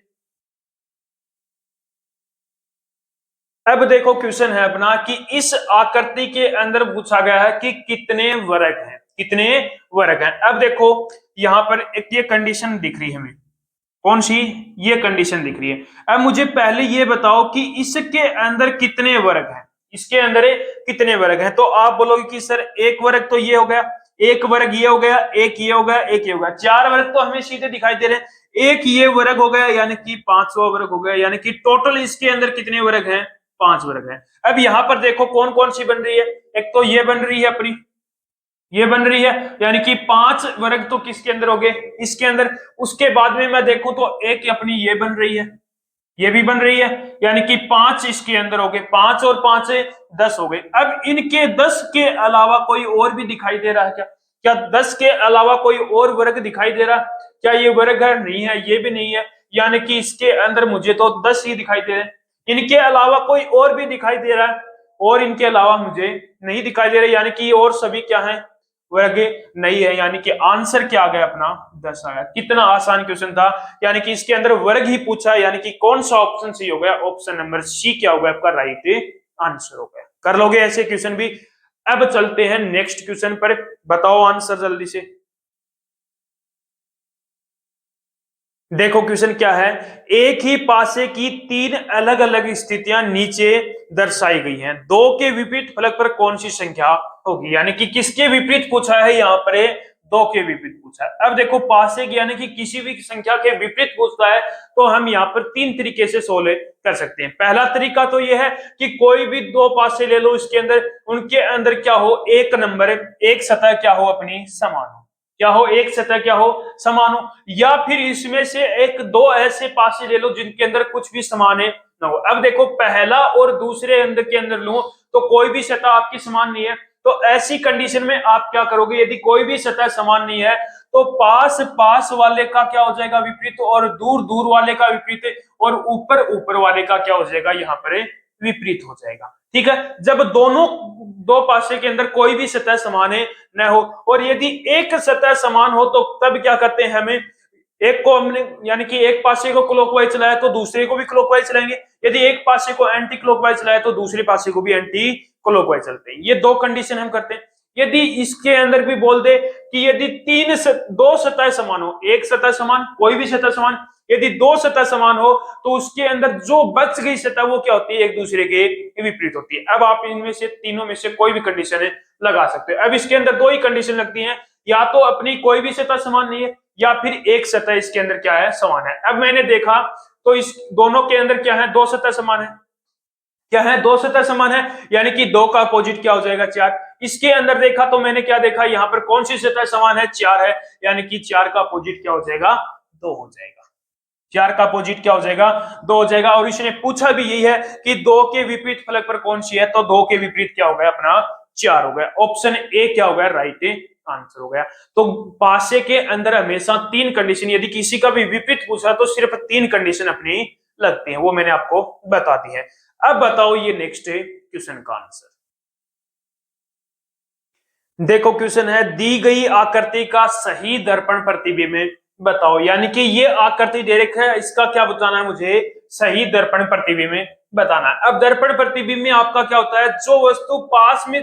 अब देखो क्वेश्चन है अपना कि इस आकृति के अंदर पूछा गया है कि कितने वर्ग हैं, कितने वर्ग हैं। अब देखो यहां पर एक ये कंडीशन दिख रही है हमें, कौन सी? ये कंडीशन दिख रही है। अब मुझे पहले ये बताओ कि इसके अंदर कितने वर्ग हैं, इसके अंदर कितने वर्ग हैं। तो आप बोलोगे कि सर एक वर्ग तो ये हो गया, एक वर्ग ये हो गया, एक ये हो गया, एक ये हो गया, 4 वर्ग तो हमें सीधे दिखाई दे रहे हैं। एक ये वर्ग हो गया यानी कि 500 वर्ग हो गया, यानी कि टोटल इसके अंदर कितने वर्ग हैं? 5 वर्ग हैं। अब यहां पर देखो कौन कौन सी बन रही है। एक तो ये बन रही है अपनी, ये बन रही है, यानी कि 5 वर्ग तो किसके अंदर हो गए? इसके अंदर। उसके बाद में मैं देखूं तो एक अपनी ये बन रही है, ये भी बन रही है, यानी कि 5 इसके अंदर हो गए। 5 और 5 से 10 हो गए। अब इनके 10 के अलावा कोई और भी दिखाई दे रहा है क्या? क्या 10 के अलावा कोई और वर्ग दिखाई दे रहा है? क्या ये वर्ग है? नहीं है, ये भी नहीं है, यानी कि इसके अंदर मुझे तो 10 ही दिखाई दे रहे हैं। इनके अलावा कोई और भी दिखाई दे रहा है और इनके अलावा मुझे नहीं दिखाई दे रहे, यानी कि और सभी क्या है? वर्ग नहीं है, यानी कि आंसर क्या आ गया अपना? 10 आ गया। कितना आसान क्वेश्चन था, यानी कि इसके अंदर वर्ग ही पूछा, यानी कि कौन सा ऑप्शन सी हो गया? ऑप्शन नंबर सी क्या हो गया आपका राइट आंसर हो गया। कर लोगे ऐसे क्वेश्चन भी। अब चलते हैं नेक्स्ट क्वेश्चन पर, बताओ आंसर जल्दी से। देखो क्वेश्चन क्या है, एक ही पासे की 3 अलग अलग स्थितियां नीचे दर्शाई गई हैं, दो के विपरीत फलक पर कौन सी संख्या होगी? यानी कि किसके विपरीत पूछा है यहाँ पर? दो के विपरीत पूछा है। अब देखो पासे की यानी कि किसी भी संख्या के विपरीत पूछता है तो हम यहाँ पर 3 तरीके से सोल्व कर सकते हैं। पहला तरीका तो यह है कि कोई भी दो पासे ले लो, इसके अंदर उनके अंदर क्या हो? एक नंबर, एक सतह क्या हो अपनी? समान हो। क्या हो? एक सतह क्या हो? समान हो। या फिर इसमें से एक दो ऐसे पासे ले लो जिनके अंदर कुछ भी समान है ना हो। अब देखो पहला और दूसरे अंदर के अंदर लो तो कोई भी सतह आपकी समान नहीं है, तो ऐसी कंडीशन में आप क्या करोगे? यदि कोई भी सतह समान नहीं है तो पास पास वाले का क्या हो जाएगा? विपरीत, और दूर दूर वाले का विपरीत, और ऊपर ऊपर वाले का क्या हो जाएगा? यहाँ पर विपरीत हो जाएगा। ठीक है, जब दोनों दो पासे के अंदर कोई भी सतह समान है न हो, और यदि एक सतह समान हो तो तब क्या करते हैं? हमें एक को हमने यानी कि एक पासे को क्लॉकवाइज चलाया तो दूसरे को भी क्लॉकवाइज चलाएंगे, यदि एक पासे को एंटी क्लॉकवाइज चलाया तो दूसरे पासे को भी एंटी क्लॉकवाइज चलते हैं। ये दो कंडीशन हम करते हैं। यदि इसके अंदर भी बोल दे कि यदि दो सतह समान हो, एक सतह समान, कोई भी सतह समान, यदि दो सतह समान हो तो उसके अंदर जो बच गई सतह वो क्या होती है? एक दूसरे के विपरीत होती है। अब आप इनमें से तीनों में से कोई भी कंडीशन लगा सकते हो। अब इसके अंदर दो ही कंडीशन लगती हैं, या तो अपनी कोई भी सतह समान नहीं है या फिर एक सतह इसके अंदर क्या है? समान है। अब मैंने देखा तो इस दोनों के अंदर क्या है, दो सतह समान है, क्या है, दो सतह समान है, यानी कि दो का अपोजिट क्या हो जाएगा, चार। इसके अंदर देखा तो मैंने क्या देखा, यहाँ पर कौन सी सतह समान है, चार है, यानी कि चार का अपोजिट क्या हो जाएगा, दो हो जाएगा। चार का अपोजिट क्या हो जाएगा, दो हो जाएगा। और इसने पूछा भी यही है कि दो के विपरीत फलक पर कौन सी है, तो दो के विपरीत क्या हो गया अपना, चार हो गया। ऑप्शन ए क्या हो गया, राइट आंसर हो गया। तो पासे के अंदर हमेशा तीन कंडीशन, यदि किसी का भी विपरीत पूछा तो सिर्फ तीन कंडीशन अपनी लगती है, वो मैंने आपको बता दी है। अब बताओ ये नेक्स्ट क्वेश्चन का आंसर। देखो क्वेश्चन है, दी गई आकृति का सही दर्पण प्रतिबिंब बताओ, यानी कि ये आकृति दे रखा है, इसका क्या बताना है मुझे, सही दर्पण प्रतिबिंब बताना है। अब दर्पण प्रतिबिंब में आपका क्या होता है, जो वस्तु पास में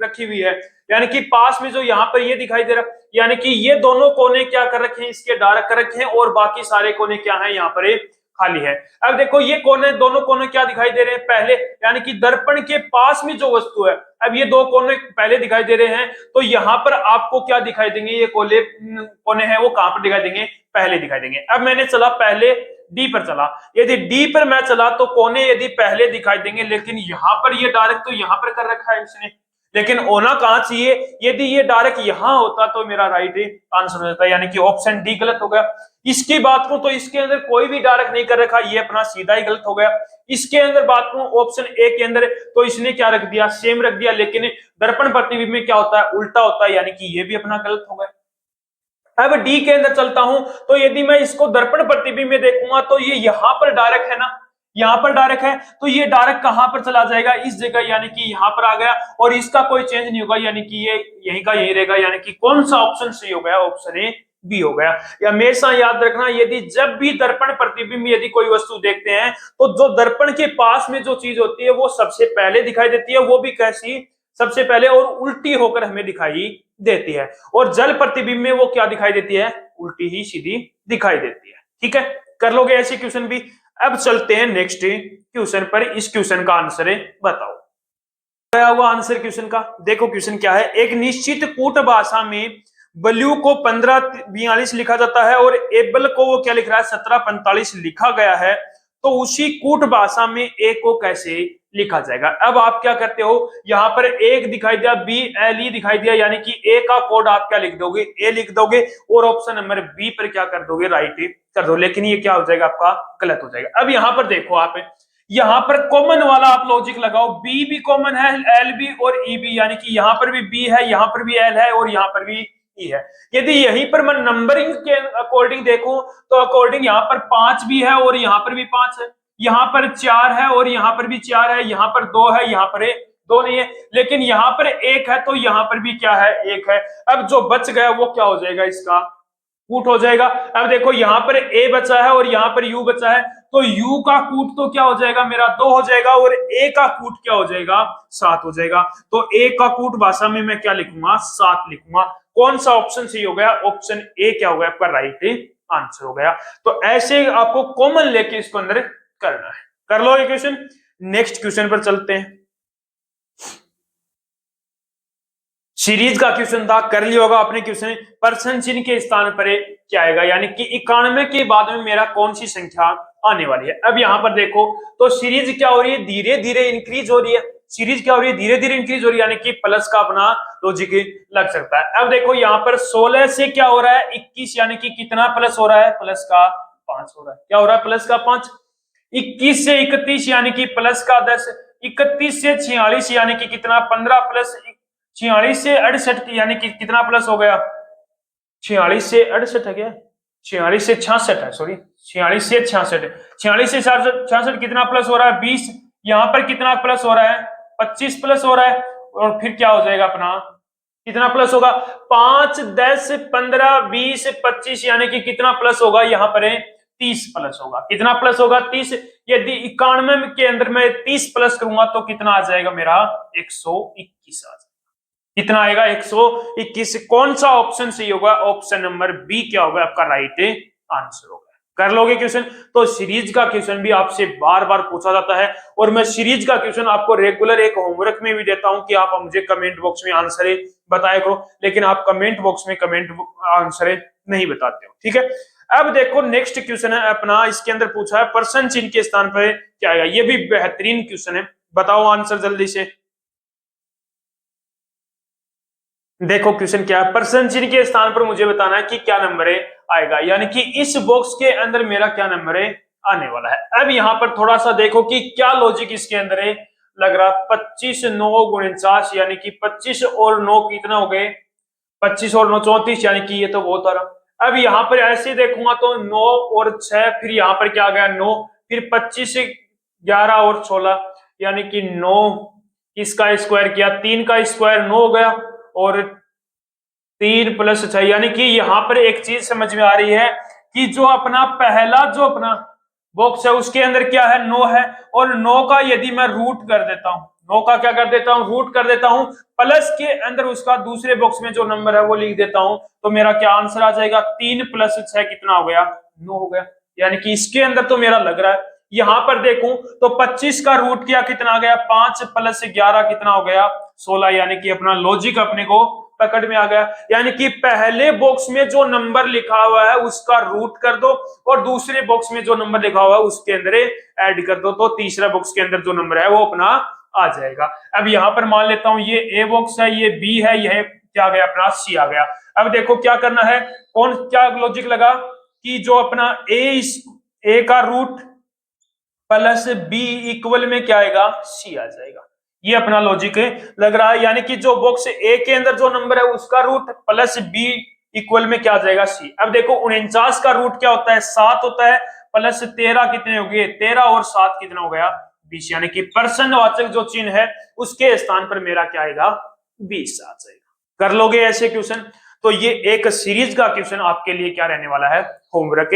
रखी हुई है, यानी कि पास में जो यहाँ पर ये दिखाई दे रहा है, यानी कि ये दोनों कोने क्या कर रखे हैं, इसके डार्क कर रखे हैं, और बाकी सारे कोने क्या है, यहाँ पर खाली है। अब देखो ये कोने, दोनों कोने क्या दिखाई दे रहे हैं, पहले, यानी कि दर्पण के पास में जो वस्तु है, अब ये दो कोने पहले दिखाई दे रहे हैं, तो यहां पर आपको क्या दिखाई देंगे, ये कोने हैं वो कहां पर दिखाई देंगे, पहले दिखाई देंगे। अब मैंने चला पहले डी पर चला, यदि डी पर मैं चला तो कोने यदि पहले दिखाई देंगे, लेकिन यहां पर ये डायरेक्ट तो यहां पर कर रखा है इसने, लेकिन होना कहां चाहिए, यदि ये डायरेक्ट यहां होता तो मेरा राइट आंसर हो जाता, यानी कि ऑप्शन डी गलत हो गया। इसकी बात करूं तो इसके अंदर कोई भी डायरेक्ट नहीं कर रखा, ये अपना सीधा ही गलत हो गया। इसके अंदर बात करूं ऑप्शन ए के अंदर, तो इसने क्या रख दिया, सेम रख दिया, लेकिन दर्पण प्रतिबिंब में क्या होता है, उल्टा होता है, यानी कि ये भी अपना गलत हो गया। अब डी के अंदर चलता हूं, तो यदि मैं इसको दर्पण प्रतिबिंब में देखूंगा तो ये यहां पर डायरेक्ट है ना, यहां पर डायरेक्ट है, तो ये डायरेक्ट कहां पर चला जाएगा, इस जगह, यानी कि यहां पर आ गया, और इसका कोई चेंज नहीं होगा, यानी कि ये यहीं का यही रहेगा, यानी कि कौन सा ऑप्शन सही हो गया, ऑप्शन ए बी हो गया। या हमेशा याद रखना, यदि जब भी दर्पण प्रतिबिंब यदि कोई वस्तु देखते हैं, तो जो दर्पण के पास में जो चीज होती है वो सबसे पहले दिखाई देती है, वो भी कैसी, सबसे पहले, और उल्टी होकर हमें दिखाई देती है। और जल प्रतिबिंब में वो क्या दिखाई देती है, उल्टी ही सीधी दिखाई देती है। ठीक है, कर लोगे ऐसे क्वेश्चन भी। अब चलते हैं नेक्स्ट क्वेश्चन पर, इस क्वेश्चन का आंसर बताओ। क्या हुआ आंसर क्वेश्चन का, देखो क्वेश्चन क्या है, एक निश्चित कूट भाषा में ब्लू को 1542 लिखा जाता है और एबल को वो क्या लिख रहा है, 1745 लिखा गया है, तो उसी कूट भाषा में ए को कैसे लिखा जाएगा। अब आप क्या करते हो, यहां पर एक दिखाई दिया, बी एल ई दिखाई दिया, यानी कि ए का कोड आप क्या लिख दोगे, ए लिख दोगे, और ऑप्शन नंबर बी पर क्या कर दोगे, राइट कर दो, लेकिन ये क्या हो जाएगा, आपका गलत हो जाएगा। अब यहां पर देखो, आप यहां पर कॉमन वाला आप लॉजिक लगाओ, बी भी कॉमन है, एल भी और ई भी, यानी कि यहां पर भी बी है, यहां पर भी एल है, और यहां पर भी ई है। यदि यहीं पर मैं नंबरिंग के अकॉर्डिंग देखूं, तो अकॉर्डिंग यहां पर 5 भी है और यहां पर भी 5 है, यहां पर 4 है और यहां पर भी 4 है, यहां पर 2 है, यहां पर 2 नहीं है, लेकिन यहां पर 1 है, तो यहां पर भी क्या है, 1 है। अब जो बच गया वो क्या हो जाएगा, इसका कूट हो जाएगा। अब देखो यहां पर ए बचा है और यहां पर यू बचा है, तो यू का कूट तो क्या हो जाएगा, मेरा 2 हो जाएगा, और ए का कूट क्या हो जाएगा, 7 हो जाएगा। तो ए का कूट भाषा में मैं क्या लिखूंगा, 7 लिखूंगा। कौन सा ऑप्शन सही हो गया, ऑप्शन ए क्या हो गया, आपका राइट आंसर हो गया। तो ऐसे आपको कॉमन लेके इसको अंदर करना है। कर लो ये क्वेश्चन। नेक्स्ट क्वेश्चन पर चलते हैं। सीरीज का क्वेश्चन था, कर लिया होगा आपने क्वेश्चन, पर्सन चिन्ह के स्थान पर क्या आएगा, यानी कि 91 के बाद में मेरा कौन सी संख्या आने वाली है। अब यहां पर देखो, तो सीरीज क्या हो रही है, धीरे धीरे इंक्रीज हो रही है, सीरीज क्या हो रही है, धीरे धीरे इंक्रीज हो रही है, यानी कि प्लस का अपना लॉजिक लग सकता है। अब देखो यहां पर 16 से क्या हो रहा है, 21, यानी कि कितना प्लस हो रहा है, प्लस का 5 हो रहा है, क्या हो रहा है, प्लस का 5। 21 से 31 यानी कि प्लस का 10, 31 से 46 यानी कि कितना, 15 प्लस 46 से 68 यानी कि कितना प्लस हो गया, 46 से 68 है क्या, 46 से 66 है, सॉरी 46 से 66, 46 से 66 कितना प्लस हो रहा है, 20, यहां पर कितना प्लस हो रहा है, 25 प्लस हो रहा है, और फिर क्या हो जाएगा अपना, कितना प्लस होगा, 5, 10, 15, 20, 25 यानी कि कितना प्लस होगा, यहाँ पर 30 प्लस होगा, कितना प्लस होगा, 30। यदि 91 के अंदर मैं 30 प्लस करूंगा तो कितना आ जाएगा, मेरा 121 आ जाएगा। कितना आएगा, 121। कौन सा ऑप्शन सही होगा, ऑप्शन नंबर बी क्या होगा, आपका राइट आंसर होगा। कर लोगे क्वेश्चन। तो सीरीज का क्वेश्चन भी आपसे बार बार पूछा जाता है, और मैं सीरीज का क्वेश्चन आपको रेगुलर एक होमवर्क में भी देता हूं कि आप मुझे कमेंट बॉक्स में आंसर बताया करो, लेकिन आप कमेंट बॉक्स में कमेंट आंसर नहीं बताते हो। ठीक है, अब देखो नेक्स्ट क्वेश्चन है अपना, इसके अंदर पूछा है पर्सन चिन्ह के स्थान पर क्या आएगा। ये भी बेहतरीन क्वेश्चन है, बताओ आंसर जल्दी से। देखो क्वेश्चन क्या है, पर्सन चिन्ह के स्थान पर मुझे बताना है कि क्या नंबर है आएगा, यानी कि इस बॉक्स के अंदर मेरा क्या नंबर है आने वाला है। अब यहाँ पर थोड़ा सा देखो कि क्या लॉजिक इसके अंदर है लग रहा। 25 9 49, यानी कि 25 और 9 कितना हो गए, 25 और 9 34, यानी कि ये तो बहुत आ रहा। अब यहाँ पर ऐसे देखूंगा तो 9 और 6, फिर यहाँ पर क्या आ गया 9, फिर 25 11 और 16, यानी कि 9 इसका स्क्वायर किया, 3 का स्क्वायर 9 हो गया, और 3 प्लस 6, यानी कि यहाँ पर एक चीज समझ में आ रही है कि जो अपना पहला जो अपना बॉक्स है उसके अंदर क्या है 9 है, और 9 का यदि मैं रूट कर देता हूं, 9 का क्या कर देता हूं रूट कर देता हूं, प्लस के अंदर उसका दूसरे बॉक्स में जो नंबर है वो लिख देता हूं, तो मेरा क्या आंसर आ जाएगा 3 प्लस 6 कितना हो गया 9 हो गया। यानी कि इसके अंदर तो मेरा लग रहा है, यहां पर देखूं तो 25 का रूट किया कितना आ गया 5 प्लस 11 कितना हो गया 16, यानी कि अपना लॉजिक अपने को पकड़ में आ गया। यानी कि पहले बॉक्स में जो नंबर लिखा हुआ है उसका रूट कर दो, और दूसरे बॉक्स में जो नंबर लिखा हुआ है उसके अंदर ऐड कर दो, तो तीसरा बॉक्स के अंदर जो नंबर है वो अपना आ जाएगा। अब यहां पर मान लेता हूं ये ए बॉक्स है, ये बी है, यह क्या आ गया अपना सी आ गया। अब देखो क्या करना है, कौन क्या लॉजिक लगा कि जो अपना ए का रूट प्लस बी इक्वल में क्या आएगा सी आ जाएगा, ये अपना लॉजिक है लग रहा है। यानी कि जो बॉक्स ए के अंदर जो नंबर है उसका रूट प्लस बी इक्वल में क्या आ जाएगा सी। अब देखो 49 का रूट क्या होता है 7 होता है, प्लस 13 कितने हो गए 13 और 7 कितना हो गया 20, यानी कि प्रश्नवाचक जो चिन्ह है उसके स्थान पर मेरा क्या आएगा 20 आ जाएगा। कर लोगे ऐसे क्वेश्चन, तो ये एक सीरीज का क्वेश्चन आपके लिए क्या रहने वाला है होमवर्क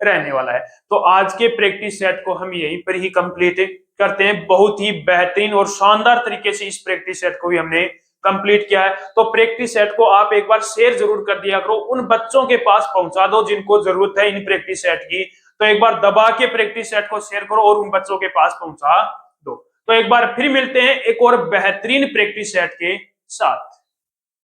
रहने वाला है। तो आज के प्रैक्टिस सेट को हम यहीं पर ही कंप्लीट करते हैं। बहुत ही बेहतरीन और शानदार तरीके से इस प्रैक्टिस सेट को भी हमने कंप्लीट किया है। तो प्रैक्टिस सेट को आप एक बार शेयर जरूर कर दिया करो, उन बच्चों के पास पहुंचा दो जिनको जरूरत है इन प्रैक्टिस सेट की। तो एक बार दबा के प्रैक्टिस सेट को शेयर करो और उन बच्चों के पास पहुंचा दो। तो एक बार फिर मिलते हैं एक और बेहतरीन प्रैक्टिस सेट के साथ।